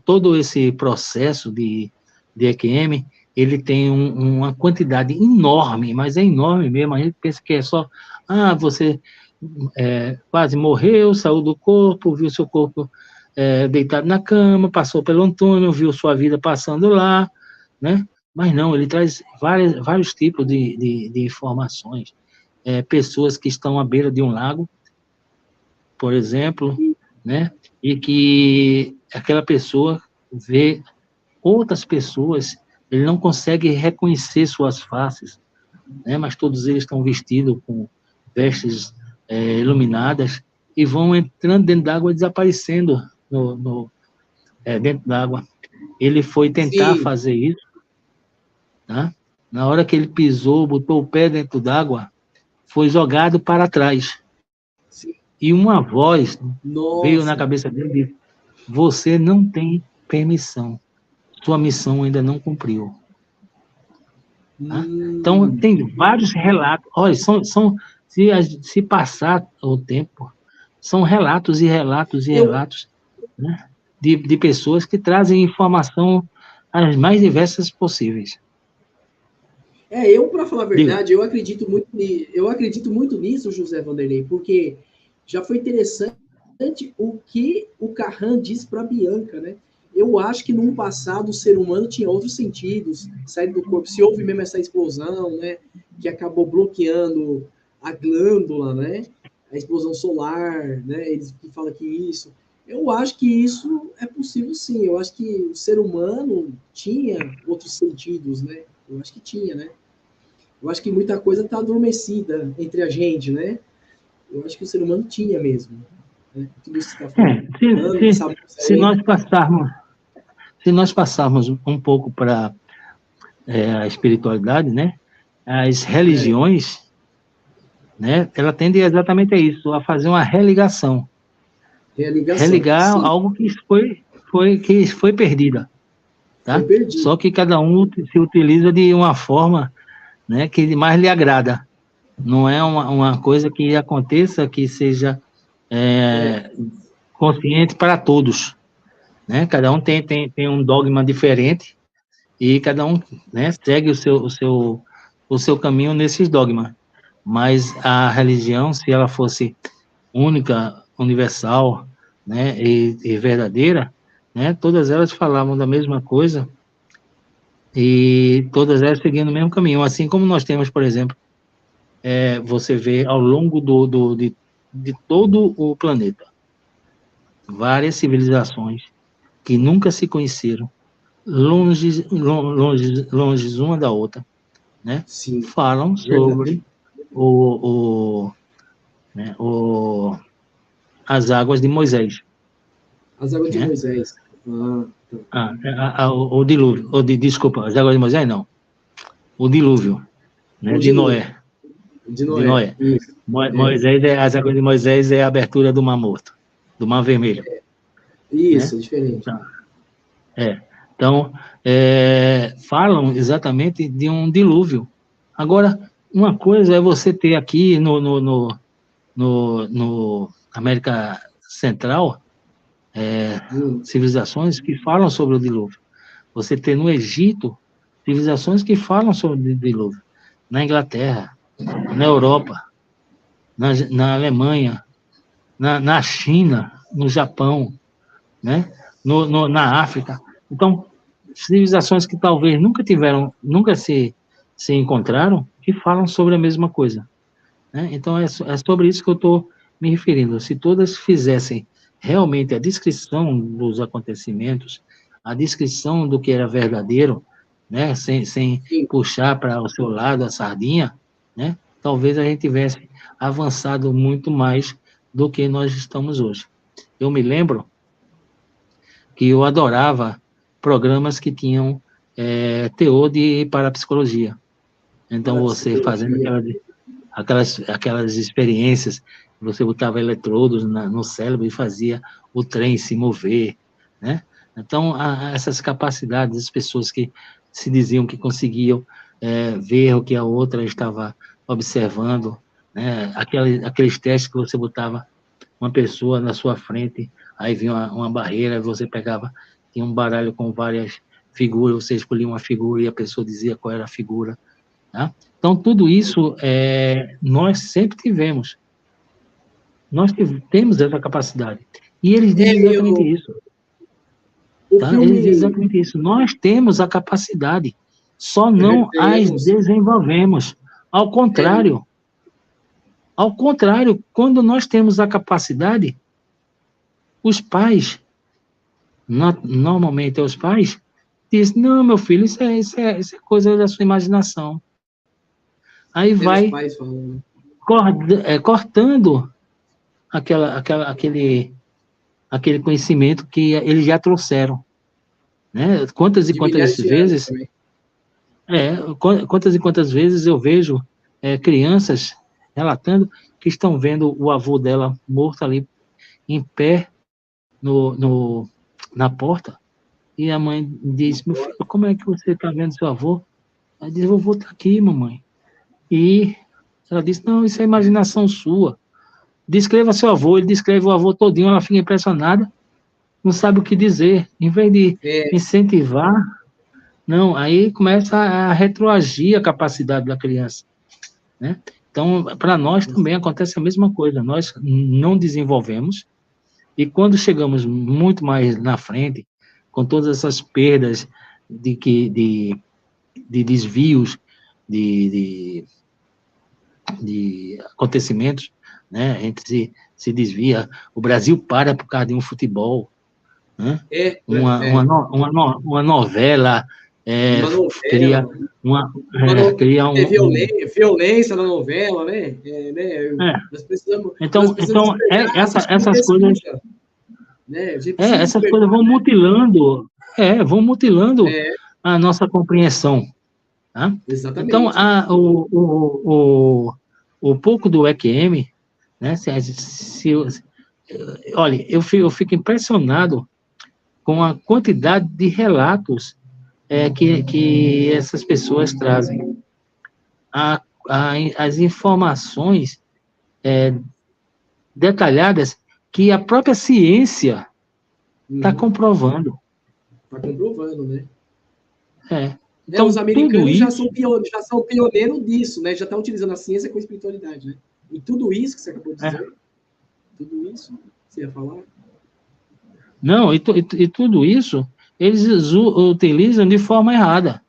todo esse processo de EQM, ele tem uma quantidade enorme, mas é enorme mesmo, a gente pensa que é só, você quase morreu, saiu do corpo, viu seu corpo deitado na cama, passou pelo Antônio, viu sua vida passando lá, né? Mas não, ele traz vários tipos de informações. Pessoas que estão à beira de um lago, por exemplo, né? E que aquela pessoa vê outras pessoas, ele não consegue reconhecer suas faces, né? Mas todos eles estão vestidos com vestes iluminadas e vão entrando dentro d'água e desaparecendo dentro d'água. Ele foi tentar fazer isso, né? Na hora que ele pisou, botou o pé dentro d'água, foi jogado para trás. E uma voz veio na cabeça dele e disse, você não tem permissão, sua missão ainda não cumpriu. Tá? Então, tem vários relatos, olha, se passar o tempo, são relatos e relatos e relatos, né, de pessoas que trazem informação as mais diversas possíveis. Para falar a verdade, eu acredito muito nisso, José Vanderlei, porque já foi interessante o que o Carran disse para a Bianca, né? Eu acho que no passado o ser humano tinha outros sentidos, sair do corpo. Se houve mesmo essa explosão, né, que acabou bloqueando a glândula, né, a explosão solar, né, eles que falam que isso. Eu acho que isso é possível, sim. Eu acho que o ser humano tinha outros sentidos, né? Eu acho que tinha, né? Eu acho que muita coisa está adormecida entre a gente, né? Eu acho que o ser humano tinha mesmo. Né? Tudo isso que está falando. Se nós passarmos um pouco para a espiritualidade, né? As religiões, né? Ela tende exatamente a isso, a fazer uma religação. religar sim. algo que foi perdida, tá? Foi perdido. Só que cada um se utiliza de uma forma, né, que mais lhe agrada. Não é uma coisa que aconteça que seja consciente para todos, né? Cada um tem um dogma diferente e cada um, né, segue o seu caminho nesses dogmas. Mas a religião, se ela fosse única, universal, né, e verdadeira, né, todas elas falavam da mesma coisa e todas elas seguindo o mesmo caminho. Assim como nós temos, por exemplo, você vê ao longo de todo o planeta, várias civilizações que nunca se conheceram, longe uma da outra, né? Sim, Falam sobre né, as águas de Moisés. As águas de né? Moisés. O dilúvio, desculpa, as águas de Moisés não. O dilúvio, né, de Noé. De Noé. Isso. Moisés, as águas de Moisés é a abertura do Mar Morto, do Mar Vermelho. Isso, né? diferente. Então, falam exatamente de um dilúvio. Agora, uma coisa é você ter aqui no América Central civilizações que falam sobre o dilúvio. Você ter no Egito civilizações que falam sobre o dilúvio. Na Inglaterra, na Europa, na Alemanha, na China, no Japão, né? Na África. Então, civilizações que talvez nunca se encontraram, que falam sobre a mesma coisa. Né? Então, é sobre isso que eu estou me referindo. Se todas fizessem realmente a descrição dos acontecimentos, a descrição do que era verdadeiro, né? sem puxar para o seu lado a sardinha, né? Talvez a gente tivesse avançado muito mais do que nós estamos hoje. Eu me lembro que eu adorava programas que tinham teor de parapsicologia. Então, você fazendo aquelas experiências, você botava eletrodos no cérebro e fazia o trem se mover, né? Então, essas capacidades, as pessoas que se diziam que conseguiam ver o que a outra estava observando, né? Aqueles testes que você botava uma pessoa na sua frente, aí vinha uma barreira, você pegava, tinha um baralho com várias figuras, você escolhia uma figura e a pessoa dizia qual era a figura. Tá? Então, tudo isso nós sempre tivemos. Nós temos essa capacidade. E eles dizem exatamente isso. Tá? Eles dizem exatamente isso. Nós temos a capacidade, só não as desenvolvemos. Ao contrário, quando nós temos a capacidade, os pais, normalmente os pais, dizem, não, meu filho, isso é coisa da sua imaginação. Aí vai cortando aquele conhecimento que eles já trouxeram. Né? Quantas e quantas vezes... quantas e quantas vezes eu vejo crianças relatando que estão vendo o avô dela morto ali, em pé, na porta, e a mãe diz, meu filho, como é que você está vendo seu avô? Ela diz, o avô está aqui, mamãe. E ela disse, não, isso é imaginação sua. Descreva seu avô, ele descreve o avô todinho, ela fica impressionada, não sabe o que dizer. Em vez de incentivar, não, aí começa a retroagir a capacidade da criança. Né? Então, para nós também acontece a mesma coisa, nós não desenvolvemos, e quando chegamos muito mais na frente, com todas essas perdas de desvios, de acontecimentos, né? A gente se desvia, o Brasil para por causa de um futebol, né? Uma novela, cria violência na novela, né? Nós precisamos, então essas coisas, essas coisas vão mutilando, a nossa compreensão. Tá? Exatamente. Então, o pouco do EQM, né, se olha, eu fico impressionado com a quantidade de relatos que essas pessoas trazem. As informações detalhadas que a própria ciência está comprovando. Está comprovando, né? Então, os americanos já são pioneiros disso, né? Já estão utilizando a ciência com a espiritualidade, né? E tudo isso que você acabou de dizer, tudo isso, você ia falar? Não, e tudo isso, eles utilizam de forma errada.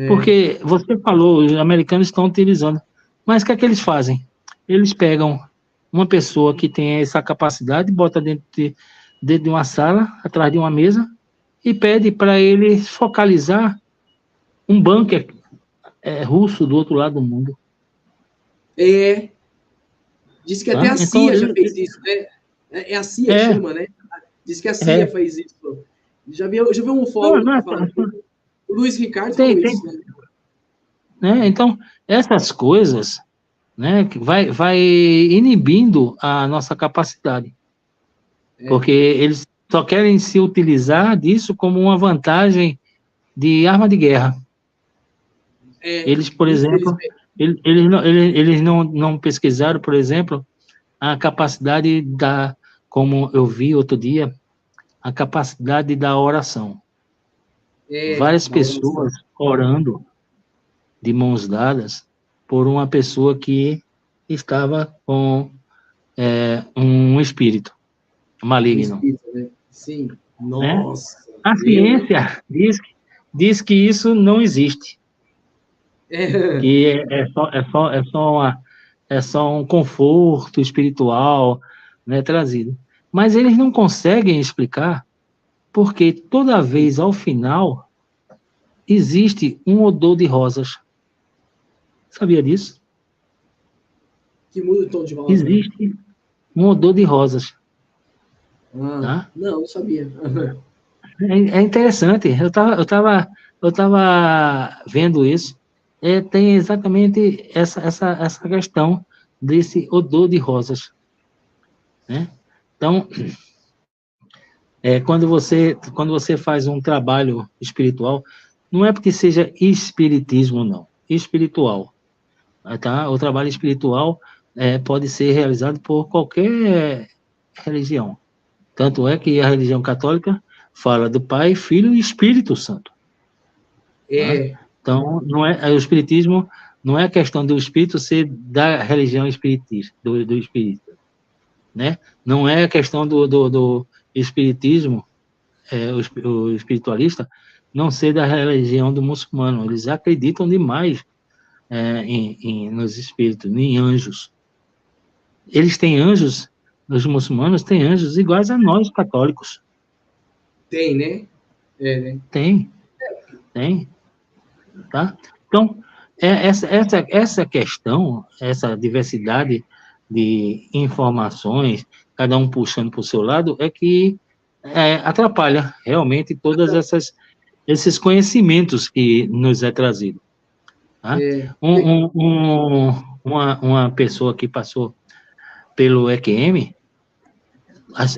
Porque você falou, os americanos estão utilizando. Mas o que é que eles fazem? Eles pegam uma pessoa que tem essa capacidade, bota dentro de uma sala, atrás de uma mesa, e pede para ele focalizar um bunker russo do outro lado do mundo. Diz que até a CIA já fez isso, né? É a CIA que chama, né? Diz que a CIA fez isso. Já vi um fórum que fala. O Luiz Ricardo falou isso, né? Então, essas coisas, né, que vai inibindo a nossa capacidade. Porque eles só querem se utilizar disso como uma vantagem de arma de guerra. Eles, por exemplo, eles não pesquisaram, por exemplo, a capacidade como eu vi outro dia, a capacidade da oração. Várias pessoas orando de mãos dadas por uma pessoa que estava com um espírito maligno. Sim. Nossa. Né? A ciência diz que isso não existe. Que é só um conforto espiritual, né, trazido. Mas eles não conseguem explicar porque toda vez, ao final, existe um odor de rosas. Sabia disso? Que muda o tom de rosa. Existe um odor de rosas. Tá? Não sabia. É interessante. Eu tava vendo isso. Tem exatamente essa questão desse odor de rosas. Né? Então, quando você faz um trabalho espiritual, não é porque seja espiritismo, não. Espiritual. Tá? O trabalho espiritual pode ser realizado por qualquer religião. Tanto é que a religião católica fala do Pai, Filho e Espírito Santo. Tá? Então, o espiritismo não é a questão do espírito ser da religião espiritista, do espírito. Né? Não é a questão do espiritismo, o espiritualista, não ser da religião do muçulmano. Eles acreditam demais nos espíritos, em anjos. Eles têm anjos, os muçulmanos têm anjos iguais a nós, católicos. Tem, né? Né? Tem. Tá? Então, essa questão, essa diversidade de informações, cada um puxando para o seu lado, é que atrapalha realmente todos esses conhecimentos que nos é trazido. Tá? Uma pessoa que passou pelo EQM,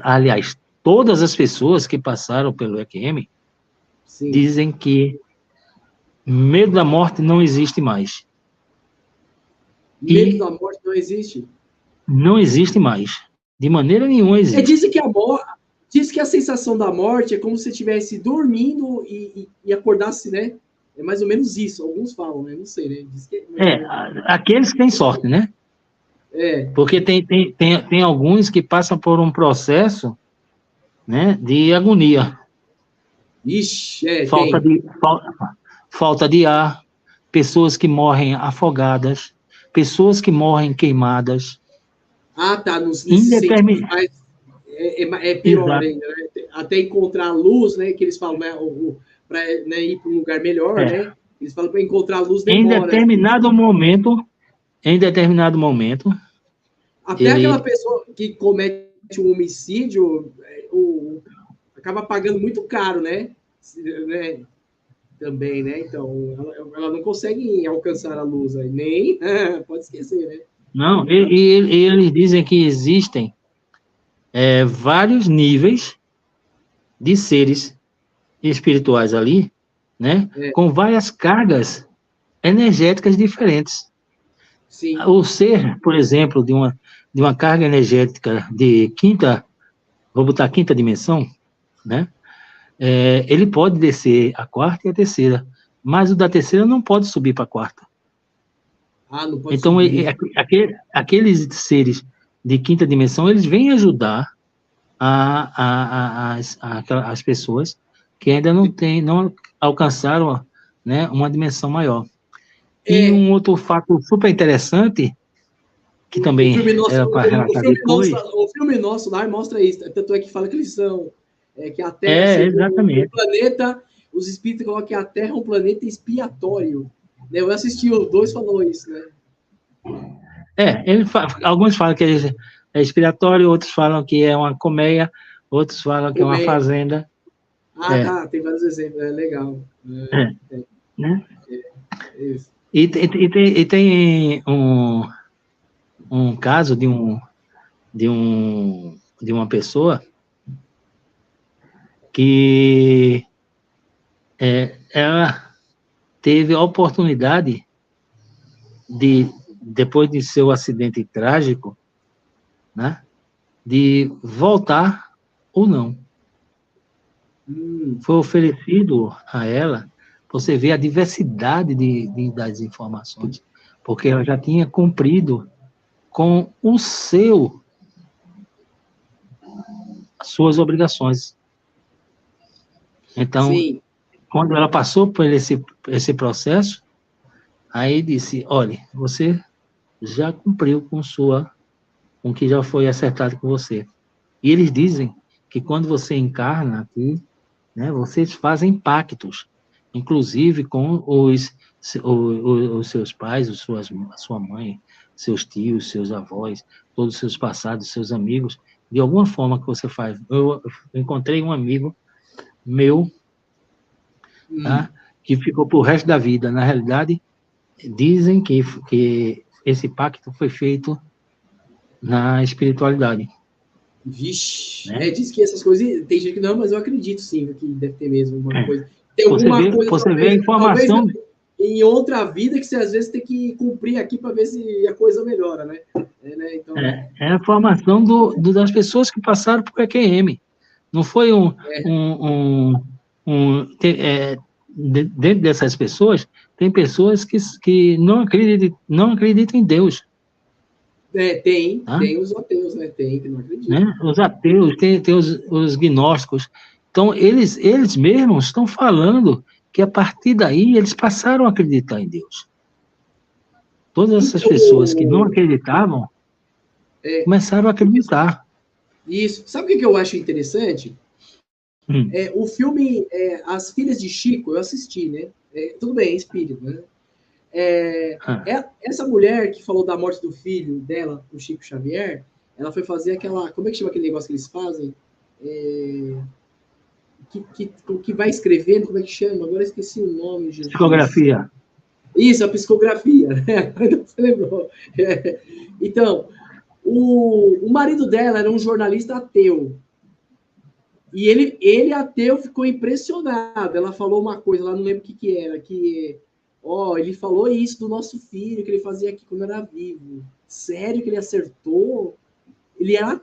aliás, todas as pessoas que passaram pelo EQM dizem que medo da morte não existe mais. Medo da morte não existe? Não existe mais. De maneira nenhuma existe. Diz que a sensação da morte é como se estivesse dormindo e acordasse, né? É mais ou menos isso. Alguns falam, né? Não sei, né? Diz que aqueles que têm sorte, né? Porque tem alguns que passam por um processo, né, de agonia. Ixi, falta de ar, pessoas que morrem afogadas, pessoas que morrem queimadas. Tá. Nos é pior ainda, né? Até encontrar a luz, né? Que eles falam, né? Para ir para um lugar melhor, né? Eles falam para encontrar a luz demora. Em determinado momento. Até aquela pessoa que comete um homicídio acaba pagando muito caro, né? Também, né? Então, ela não consegue alcançar a luz aí, nem pode esquecer, né? Não, e eles dizem que existem vários níveis de seres espirituais ali, né? Com várias cargas energéticas diferentes. Sim. O ser, por exemplo, de uma carga energética de vou botar quinta dimensão, né? Ele pode descer a quarta e a terceira, mas o da terceira não pode subir para a quarta. Não pode então, subir. aqueles seres de quinta dimensão, eles vêm ajudar as pessoas que ainda não alcançaram, né, uma dimensão maior. E um outro fato super interessante, que também era para relatar depois... O filme nosso lá mostra isso, tanto é que fala que eles são... que a Terra, exatamente. O planeta, os espíritos colocam que a Terra é um planeta expiatório. Eu assisti os dois, falou isso, né? Alguns falam que é expiatório, outros falam que é uma colmeia, outros falam que é uma fazenda. Tá, tem vários exemplos, legal. Né? Isso. E tem um caso de uma pessoa que ela teve a oportunidade de, depois de seu acidente trágico, né, de voltar ou não. Foi oferecido a ela, você vê a diversidade das informações, porque ela já tinha cumprido com as suas obrigações. Então, sim, quando ela passou por esse processo, aí disse, olha, você já cumpriu com o que já foi acertado com você. E eles dizem que quando você encarna aqui, né, vocês fazem pactos, inclusive com os seus pais, a sua mãe, seus tios, seus avós, todos os seus passados, seus amigos, de alguma forma que você faz. Eu encontrei um amigo meu, tá, que ficou pro resto da vida. Na realidade, dizem que esse pacto foi feito na espiritualidade. Vixe, né? Diz que essas coisas, tem gente que não, mas eu acredito sim, que deve ter mesmo uma coisa. Tem alguma coisa. Você vê a informação. Talvez, em outra vida que você às vezes tem que cumprir aqui para ver se a coisa melhora, né? Né? Então... é a formação das pessoas que passaram por EQM. Não foi dentro dessas pessoas, tem pessoas que não acreditam em Deus. Tem os ateus, né? Tem, que não acreditam. Né? Os ateus, tem os gnósticos. Então, eles mesmos estão falando que, a partir daí, eles passaram a acreditar em Deus. Todas essas pessoas que não acreditavam, começaram a acreditar. Isso. Sabe o que eu acho interessante? O filme As Filhas de Chico, eu assisti, né? Tudo bem, é espírito, né? Essa mulher que falou da morte do filho dela, o Chico Xavier, ela foi fazer aquela... Como é que chama aquele negócio que eles fazem? Que vai escrevendo, como é que chama? Agora eu esqueci o nome. Jesus. Psicografia. Isso, a psicografia. Né? Você lembrou. Então, o marido dela era um jornalista ateu. E ele ateu, ficou impressionado. Ela falou uma coisa, lá não lembro o que era, que... ele falou isso do nosso filho, que ele fazia aqui quando era vivo. Sério que ele acertou? Ele era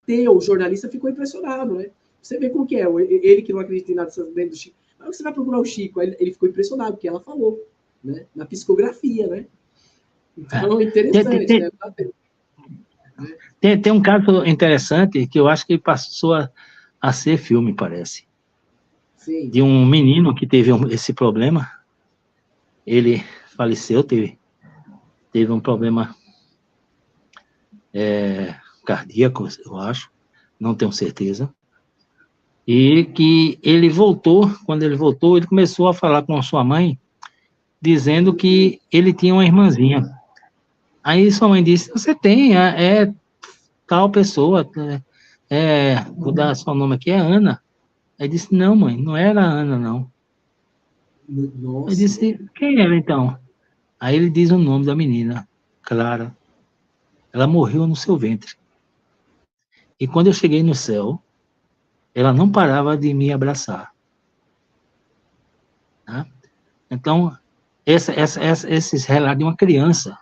ateu, o jornalista ficou impressionado, né? Você vê como que é, ele que não acredita em nada dentro do Chico. Mas você vai procurar o Chico, ele ficou impressionado, porque ela falou, né? Na psicografia, né? Então, interessante, né? Tem um caso interessante, que eu acho que passou a ser filme, parece. Sim. De um menino que teve esse problema. Ele faleceu, teve um problema cardíaco, eu acho, não tenho certeza. E que ele voltou, quando ele voltou, ele começou a falar com a sua mãe, dizendo que ele tinha uma irmãzinha. Aí sua mãe disse, você tem, tal pessoa, vou dar seu nome aqui, é Ana. Aí disse, não, mãe, não era a Ana, não. Nossa. Aí disse, quem era então? Aí ele diz o nome da menina, Clara. Ela morreu no seu ventre. E quando eu cheguei no céu, ela não parava de me abraçar. Tá? Então, esses relatos de uma criança.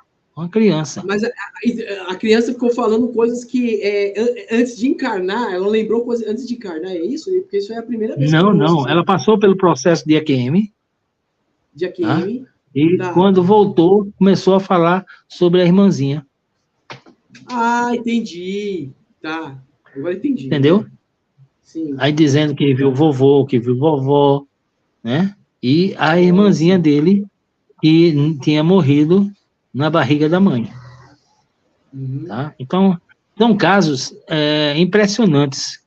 Mas a criança ficou falando coisas que antes de encarnar, ela lembrou coisas antes de encarnar, é isso? Porque isso é a primeira vez que eu ouço Não. Ela passou pelo processo de EQM, de tá? AQM. E Tá. quando voltou, começou a falar sobre a irmãzinha. Ah, entendi. Tá. Agora entendi. Entendeu? Sim. Aí dizendo que viu vovô, que viu vovó, né? E a irmãzinha dele, que tinha morrido na barriga da mãe. Uhum. Tá? Então, são casos impressionantes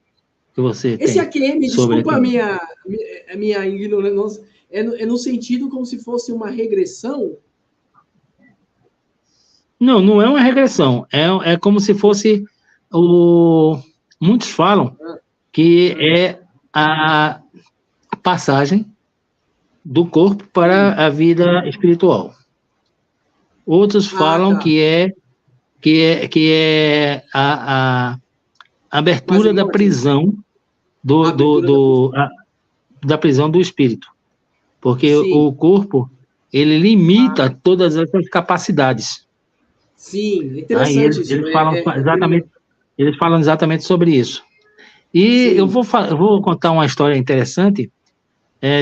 que você Esse tem. AQM, sobre desculpa AQM. a minha ignorância, é no sentido como se fosse uma regressão? Não é uma regressão. É como se fosse muitos falam que é a passagem do corpo para a vida espiritual. Outros falam Tá. que é a abertura Quase da morte? prisão da prisão do espírito, porque Sim. o corpo ele limita todas essas capacidades. Sim, é Tá? E interessante isso. eles falam exatamente sobre isso. E Sim. eu vou contar uma história interessante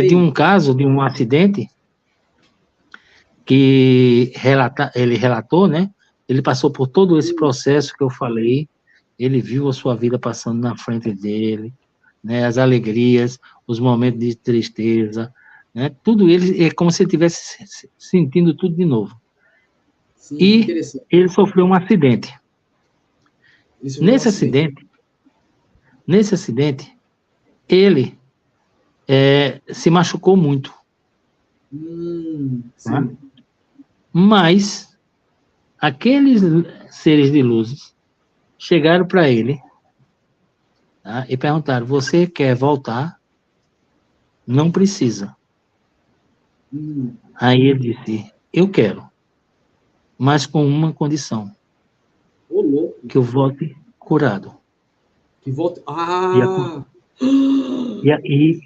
de um caso, de um acidente que ele relatou, né? Ele passou por todo esse processo que eu falei, ele viu a sua vida passando na frente dele, né? As alegrias, os momentos de tristeza, né? Tudo ele é como se ele estivesse sentindo tudo de novo. Sim, E interessante. ele sofreu um acidente. Nesse acidente, ele se machucou muito. Sim. Tá? Mas aqueles seres de luzes chegaram para ele, tá? E perguntaram: você quer voltar? Não precisa. Aí ele disse: eu quero, mas com uma condição: Ô, louco. que eu volte curado. Que volta.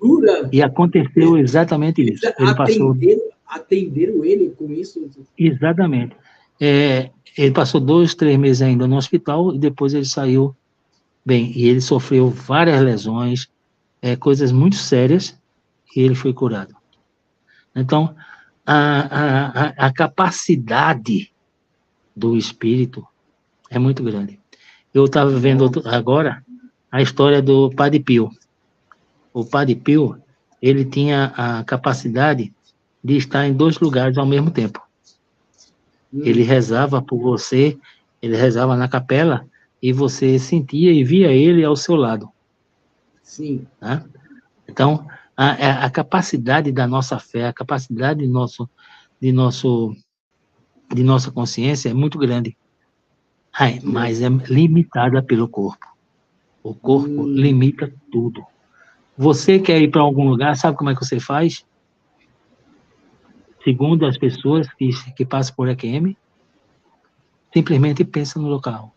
Jura? E aconteceu exatamente isso. Ele passou Atenderam ele com isso? exatamente. Ele passou 2, 3 meses ainda no hospital e depois ele saiu bem. E ele sofreu várias lesões, coisas muito sérias, e ele foi curado. Então, a capacidade do espírito é muito grande. Eu estava vendo agora a história do Padre Pio. O Padre Pio, ele tinha a capacidade de estar em 2 lugares ao mesmo tempo. Ele rezava por você, ele rezava na capela, e você sentia e via ele ao seu lado. Sim. Tá? Então, a capacidade da nossa fé, a capacidade de nossa consciência é muito grande. Mas é limitada pelo corpo. O corpo limita tudo. Você quer ir para algum lugar, sabe como é que você faz? Segundo as pessoas que passam por EQM, simplesmente pensa no local.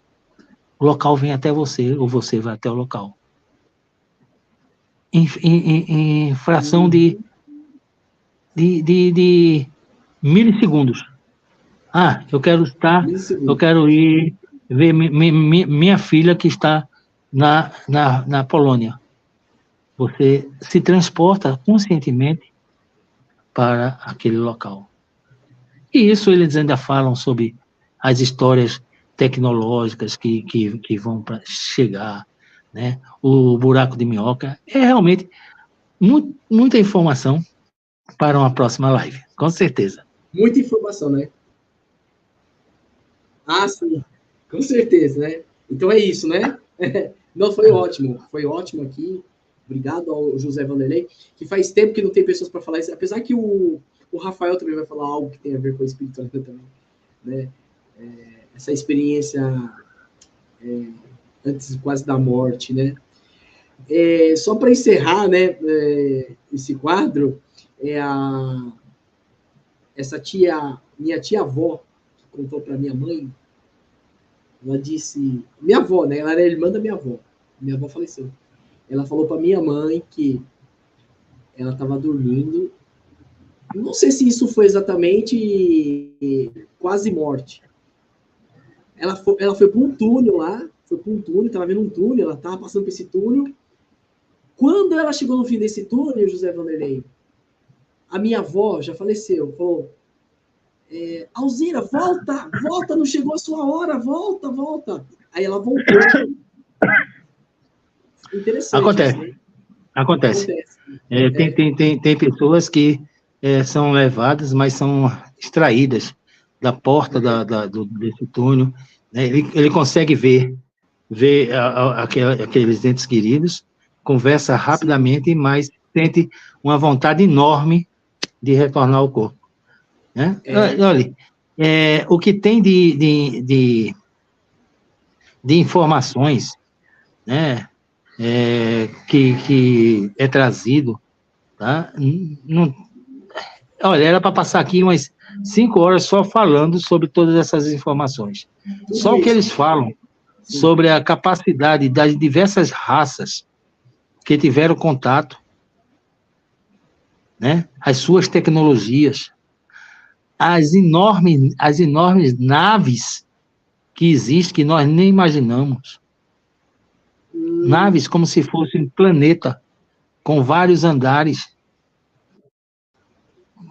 O local vem até você, ou você vai até o local. Em fração de milissegundos. Eu quero ir ver minha filha que está na Polônia. Você se transporta conscientemente para aquele local. E isso eles ainda falam sobre as histórias tecnológicas que vão para chegar, né? O buraco de minhoca. É realmente muita informação para uma próxima live, com certeza. Muita informação, né? Sim, com certeza, né? Então é isso, né? Não, foi ótimo aqui. Obrigado ao José Vanderlei, que faz tempo que não tem pessoas para falar isso, apesar que o Rafael também vai falar algo que tem a ver com a espiritualidade também, né? Essa experiência antes quase da morte, né? Só para encerrar, né, esse quadro, minha tia-avó, que contou para minha mãe, ela disse, minha avó, né, ela era irmã da minha avó, Minha avó faleceu. Ela falou para minha mãe que ela estava dormindo. Não sei se isso foi exatamente quase morte. Ela foi para um túnel lá, estava vendo um túnel, ela estava passando por esse túnel. Quando ela chegou no fim desse túnel, José Vanderlei, a minha avó já faleceu, falou: Alzira, volta, não chegou a sua hora, volta. Aí ela voltou. Interessante. Acontece. Isso, né? Acontece. Tem pessoas que são levadas, mas são extraídas da porta desse túnel. Né? Ele consegue ver aqueles entes queridos, conversa rapidamente, mas sente uma vontade enorme de retornar ao corpo. Né? Olha, o que tem de informações, né, que é trazido, tá? Olha, era para passar aqui umas 5 horas só falando sobre todas essas informações. Só o que eles falam sobre a capacidade das diversas raças que tiveram contato, né? As suas tecnologias, as enormes naves que existem, que nós nem imaginamos. Naves como se fosse um planeta, com vários andares,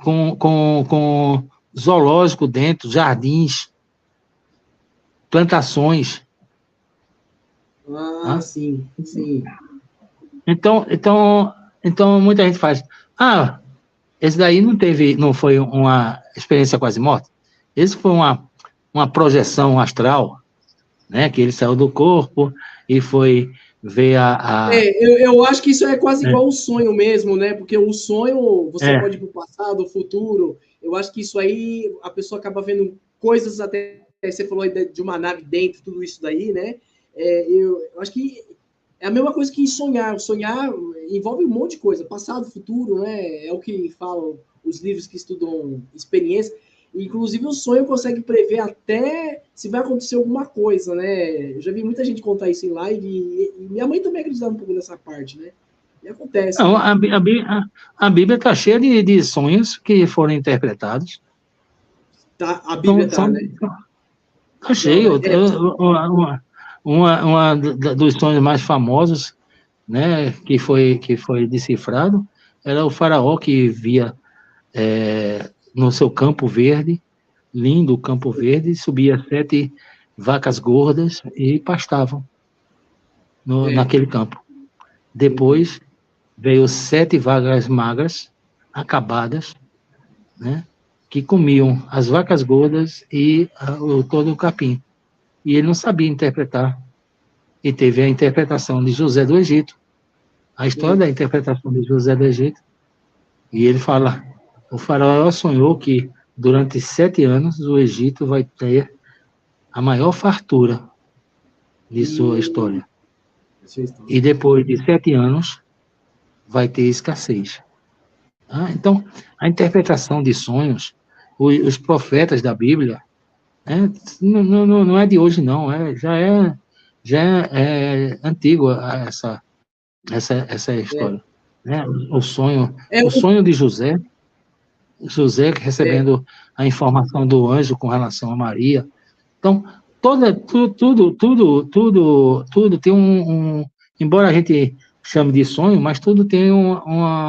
com zoológico dentro, jardins, plantações. Sim. Então, muita gente faz, esse daí não foi uma experiência quase morta? Esse foi uma projeção astral, né, que ele saiu do corpo e foi ver eu acho que isso é quase igual um sonho mesmo, né? Porque o sonho, você pode ir para o passado, o futuro. Eu acho que isso aí, a pessoa acaba vendo coisas até... Você falou de uma nave dentro, tudo isso daí, né? Eu acho que é a mesma coisa que sonhar. Sonhar envolve um monte de coisa. Passado, futuro, né? É o que falam os livros que estudam experiência. Inclusive, o sonho consegue prever até se vai acontecer alguma coisa, né? Eu já vi muita gente contar isso em live e minha mãe também acreditava um pouco nessa parte, né? E acontece. Não, a Bíblia está cheia de sonhos que foram interpretados. Tá, a Bíblia está, né? Está cheio. Uma dos sonhos mais famosos, né, que foi decifrado, era o faraó que via no seu campo verde, lindo campo verde, subia 7 vacas gordas e pastavam naquele campo. Depois veio 7 vacas magras, acabadas, né, que comiam as vacas gordas e todo o capim. E ele não sabia interpretar. E teve a interpretação de José do Egito, a história da interpretação de José do Egito. E ele fala, o faraó sonhou que durante 7 anos o Egito vai ter a maior fartura de sua história. E depois de 7 anos vai ter escassez. Então, a interpretação de sonhos, os profetas da Bíblia, não é de hoje, não, já é antigo essa história. Né? O sonho de José recebendo a informação do anjo com relação a Maria. Então, tudo tem embora a gente chame de sonho, mas tudo tem um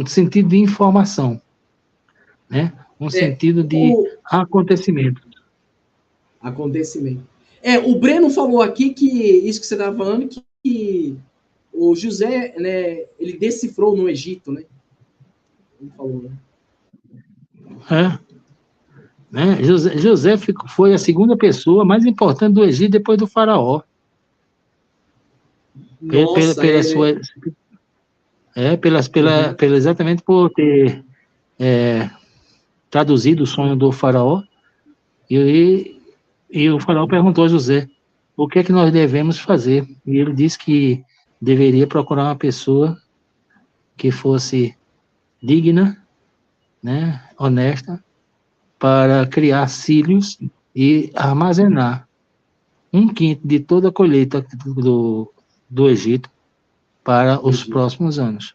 sentido de informação, né? Um sentido de acontecimento. O Breno falou aqui que isso que você estava falando, que o José, né, ele decifrou no Egito, né? Ele falou, né? Né? José foi a segunda pessoa mais importante do Egito depois do faraó. Nossa, exatamente por ter traduzido o sonho do faraó, e o faraó perguntou a José, o que é que nós devemos fazer? E ele disse que deveria procurar uma pessoa que fosse digna, né, honesta, para criar cílios e armazenar 1/5 de toda a colheita do Egito para os próximos anos.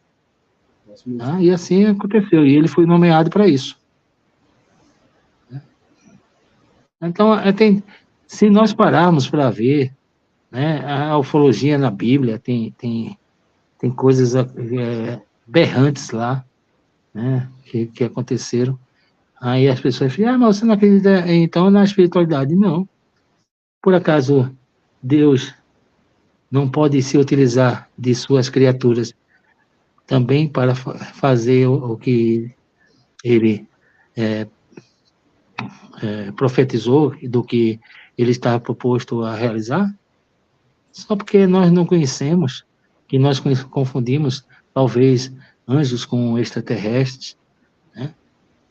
Tá? E assim aconteceu, e ele foi nomeado para isso. Então, se nós pararmos para ver, né, a ufologia na Bíblia, tem coisas berrantes lá, né, que aconteceram. Aí as pessoas ficam, mas você não acredita então na espiritualidade? Não. Por acaso Deus não pode se utilizar de suas criaturas também para fazer o que ele profetizou, do que ele está proposto a realizar? Só porque nós não conhecemos, que nós confundimos, talvez, anjos com extraterrestres, né?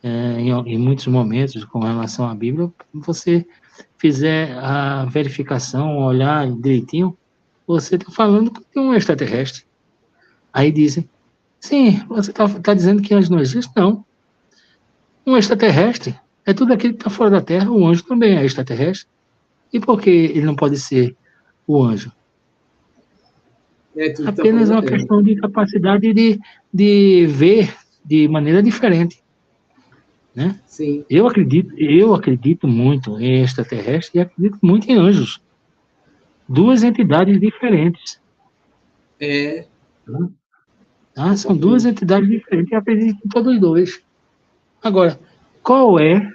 Em muitos momentos, com relação à Bíblia, você fizer a verificação, olhar direitinho, você está falando de um extraterrestre. Aí dizem, sim, você está dizendo que anjo não existe? Não. Um extraterrestre é tudo aquilo que está fora da Terra, o anjo também é extraterrestre. E por que ele não pode ser o anjo? Apenas uma questão de capacidade de ver de maneira diferente. Né? Sim. Eu acredito muito em extraterrestre e acredito muito em anjos. Duas entidades diferentes. São duas entidades diferentes e acredito em todos os dois. Agora, qual é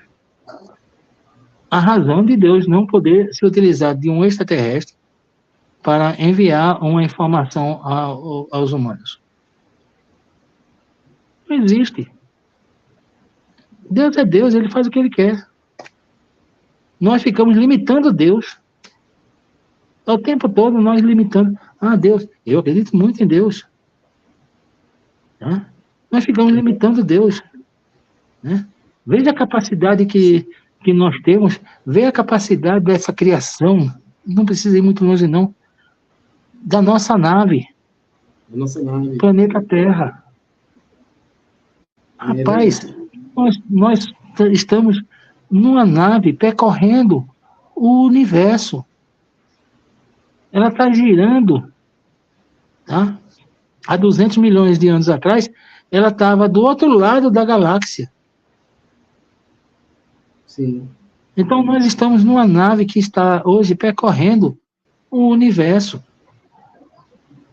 a razão de Deus não poder se utilizar de um extraterrestre para enviar uma informação aos humanos? Não existe. Deus é Deus, ele faz o que ele quer. Nós ficamos limitando Deus. O tempo todo nós limitando. Deus, eu acredito muito em Deus. Tá? Nós ficamos limitando Deus. Né? Veja a capacidade que nós temos, veja a capacidade dessa criação, não precisa ir muito longe não, da nossa nave. Planeta Terra. Rapaz, nós estamos numa nave percorrendo o universo. Ela está girando, tá? Há 200 milhões de anos atrás, ela estava do outro lado da galáxia. Sim. Então, nós estamos numa nave que está hoje percorrendo o universo.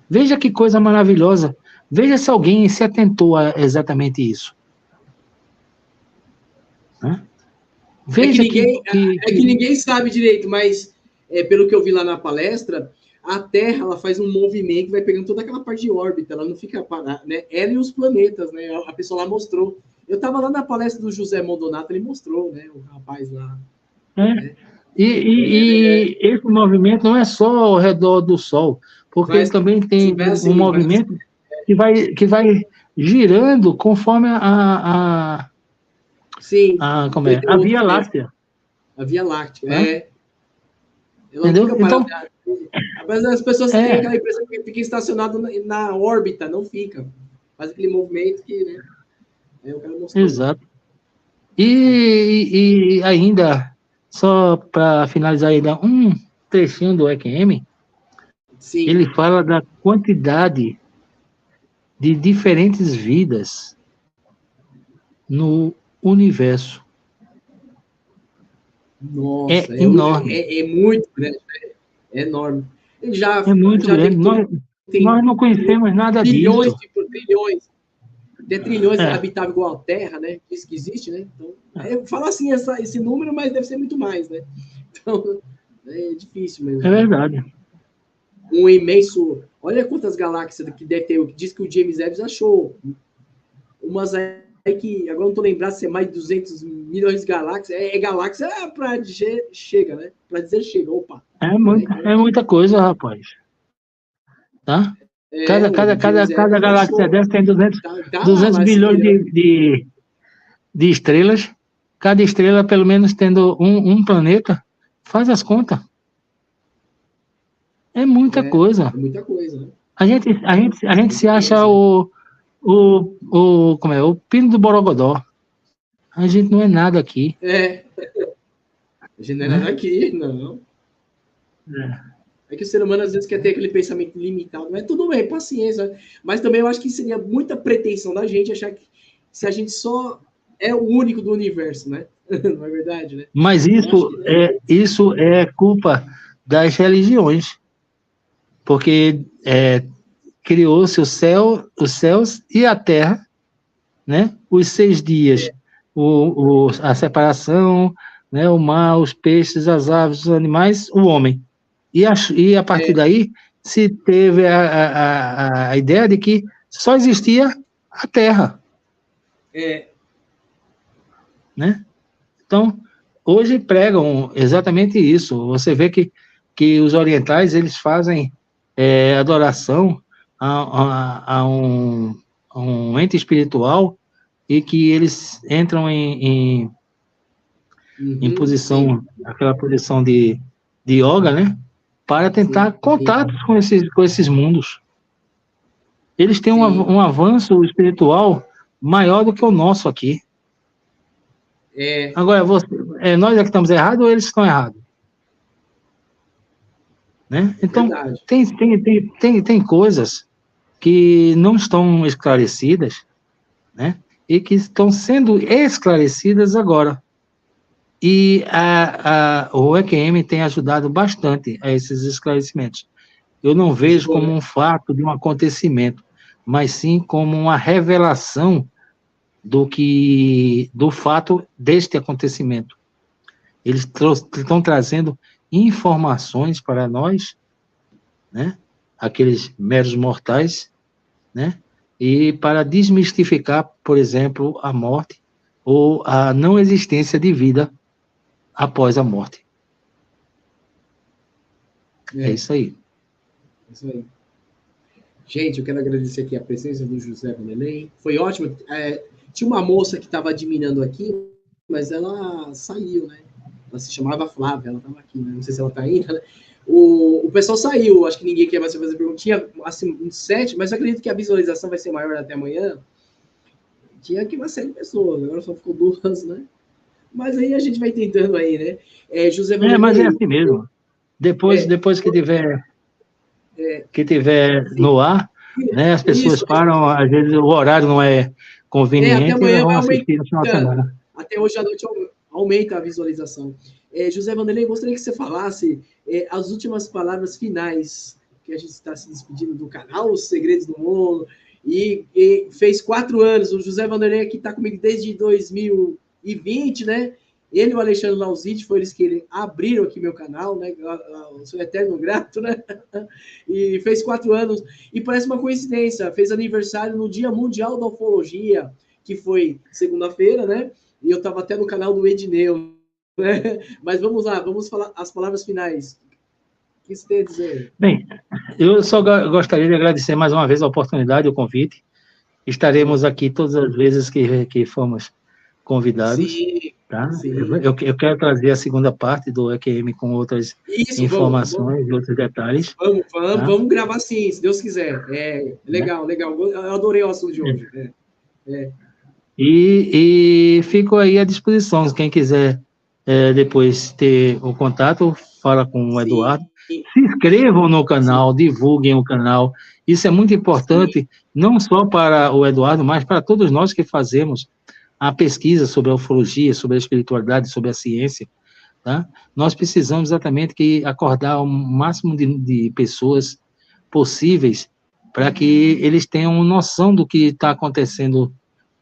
Veja que coisa maravilhosa. Veja se alguém se atentou a exatamente isso. Veja que ninguém sabe direito, mas pelo que eu vi lá na palestra, a Terra ela faz um movimento, vai pegando toda aquela parte de órbita, ela não fica parada, né? Ela e os planetas, né? A pessoa lá mostrou. Eu estava lá na palestra do José Mondonato, ele mostrou, né? O rapaz lá. E esse movimento não é só ao redor do Sol, porque ele também tem um movimento que vai girando conforme Sim. A Via Láctea. A Via Láctea, Entendeu? Então, mas as pessoas têm aquela impressão que fica estacionado na órbita, não fica. Faz aquele movimento que, né? O cara mostrou. Exato. E ainda, só para finalizar ainda, um trechinho do EQM, sim, ele fala da quantidade de diferentes vidas no universo. Nossa, é enorme. É muito grande, é enorme. É muito grande. Nós não conhecemos nada trilhões disso. Trilhões. Até trilhões habitáveis igual a Terra, né? Diz que existe, né? Então, fala assim esse número, mas deve ser muito mais, né? Então, é difícil mesmo. É verdade. Um imenso... Olha quantas galáxias que deve ter. Diz que o James Webb achou. Umas aí que... Agora não estou lembrado se é mais de 200 milhões de galáxias. Galáxia para dizer chega, né? Para dizer chega. Opa. É muita coisa, rapaz. Tá? Cada galáxia dessa tem 200 bilhões de estrelas. Cada estrela, pelo menos, tendo um planeta. Faz as contas. É muita coisa. É muita coisa, né? A gente se acha o pino do Borogodó. A gente não é nada aqui. A gente não é nada aqui, não. É que o ser humano às vezes quer ter aquele pensamento limitado, mas tudo bem, paciência. Mas também eu acho que seria muita pretensão da gente achar que se a gente só é o único do universo, né? Não é verdade, né? Mas isso é culpa das religiões, porque criou-se os céus e a terra, né? Os 6 dias, a separação, né? O mar, os peixes, as aves, os animais, o homem. E a partir daí se teve a ideia de que só existia a terra. Né? Então, hoje pregam exatamente isso. Você vê que os orientais, eles fazem adoração a um ente espiritual e que eles entram em posição, aquela posição de yoga, né? Para tentar contatos com esses mundos. Eles têm um avanço espiritual maior do que o nosso aqui. Agora, nós é que estamos errados ou eles estão errados? Né? Então, tem coisas que não estão esclarecidas, né? E que estão sendo esclarecidas agora. E o EQM tem ajudado bastante a esses esclarecimentos. Eu não vejo como um fato de um acontecimento, mas sim como uma revelação do fato deste acontecimento. Eles estão trazendo informações para nós, né? Aqueles meros mortais, né? E para desmistificar, por exemplo, a morte ou a não existência de vida após a morte. É isso aí. É isso aí. Gente, eu quero agradecer aqui a presença do José Vanderlei. Foi ótimo. Tinha uma moça que estava admirando aqui, mas ela saiu, né? Ela se chamava Flávia, ela estava aqui, né? Não sei se ela está ainda, né? O pessoal saiu, acho que ninguém quer mais fazer pergunta. Tinha assim, uns 7, mas eu acredito que a visualização vai ser maior até amanhã. Tinha aqui uma série de pessoas, agora só ficou 2, né? Mas aí a gente vai tentando aí, né? José Vanderlei, mas é assim mesmo. Depois que tiver no ar, né, as pessoas param, às vezes o horário não é conveniente, até amanhã eles vão assistir no final de semana. Até hoje à noite aumenta a visualização. José Vanderlei, gostaria que você falasse as últimas palavras finais, que a gente está se despedindo do canal Os Segredos do Mundo, e fez 4 anos, o José Vanderlei aqui está comigo desde 2020, né? Ele e o Alexandre Lauzide foram eles que abriram aqui meu canal, né? Eu sou eterno grato, né? E fez 4 anos. E parece uma coincidência, fez aniversário no Dia Mundial da Ufologia, que foi segunda-feira, né? E eu estava até no canal do Edneu, né? Mas vamos lá, vamos falar as palavras finais. O que você tem a dizer? Bem, eu só gostaria de agradecer mais uma vez a oportunidade, o convite. Estaremos aqui todas as vezes que fomos convidados. Sim, tá? Sim. Eu quero trazer a segunda parte do EQM com outras informações e outros detalhes. Vamos gravar sim, se Deus quiser. Legal. Eu adorei o assunto de hoje. E fico aí à disposição. Quem quiser depois ter o contato, fala com o Eduardo. Se inscrevam no canal, divulguem o canal. Isso é muito importante, não só para o Eduardo, mas para todos nós que fazemos a pesquisa sobre a ufologia, sobre a espiritualidade, sobre a ciência. Tá? Nós precisamos exatamente acordar o máximo de pessoas possíveis para que eles tenham noção do que está acontecendo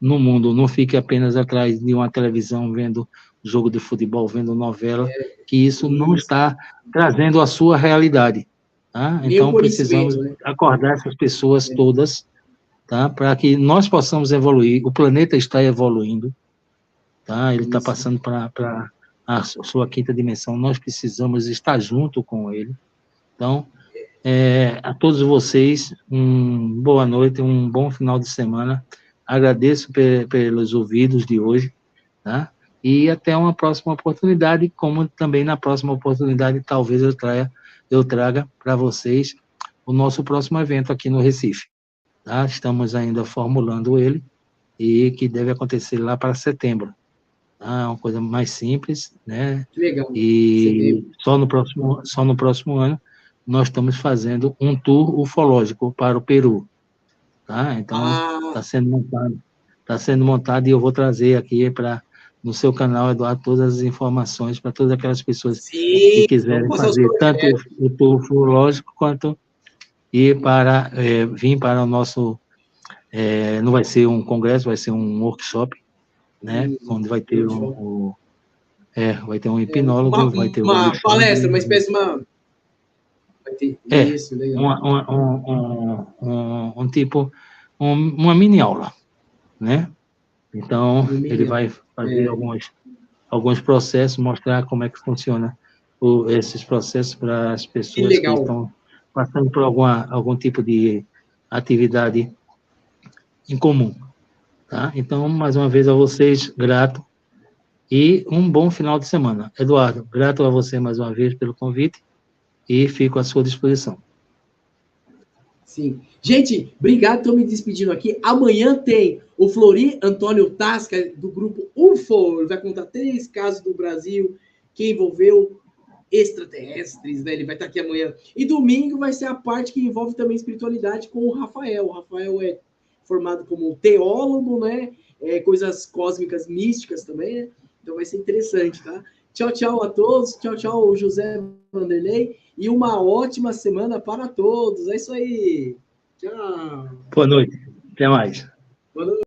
no mundo, não fique apenas atrás de uma televisão vendo jogo de futebol, vendo novela, que isso não está trazendo a sua realidade. Tá? Então, precisamos acordar essas pessoas todas, tá? Para que nós possamos evoluir. O planeta está evoluindo, tá? Ele está passando para a sua 5ª dimensão, nós precisamos estar junto com ele. Então, a todos vocês, boa noite, um bom final de semana. Agradeço pelos ouvidos de hoje, tá? E até uma próxima oportunidade, como também na próxima oportunidade, talvez eu traga para vocês o nosso próximo evento aqui no Recife, tá? Estamos ainda formulando ele, e que deve acontecer lá para setembro. Tá? Uma coisa mais simples, né? Que legal. E só no próximo ano, nós estamos fazendo um tour ufológico para o Peru, tá? Então, está sendo montado e eu vou trazer aqui no seu canal, Eduardo, todas as informações para todas aquelas pessoas que Sim, vamos quiserem passar os fazer tanto projetos. o tour ufológico quanto vir para o nosso, não vai ser um congresso, vai ser um workshop, né? Onde vai ter vai ter um hipnólogo, vai ter o Uma palestra, uma Alexandre. espécie de uma. Vai ter isso, legal. Um tipo, uma mini aula, né? Então, ele vai fazer alguns processos, mostrar como é que funciona esses processos para as Que pessoas que legal. estão passando por algum tipo de atividade em comum, tá? Então, mais uma vez a vocês, grato, e um bom final de semana. Eduardo, grato a você mais uma vez pelo convite e fico à sua disposição. Sim. Gente, obrigado, estou me despedindo aqui. Amanhã tem o Flori Antônio Tasca, do grupo UFO. Ele vai contar 3 casos do Brasil que envolveu extraterrestres, né? Ele vai estar aqui amanhã. E domingo vai ser a parte que envolve também espiritualidade com o Rafael. O Rafael é formado como teólogo, né? Coisas cósmicas místicas também, né? Então vai ser interessante, tá? Tchau, tchau a todos. Tchau, tchau, José Vanderlei. E uma ótima semana para todos. É isso aí. Tchau. Boa noite. Até mais. Boa noite.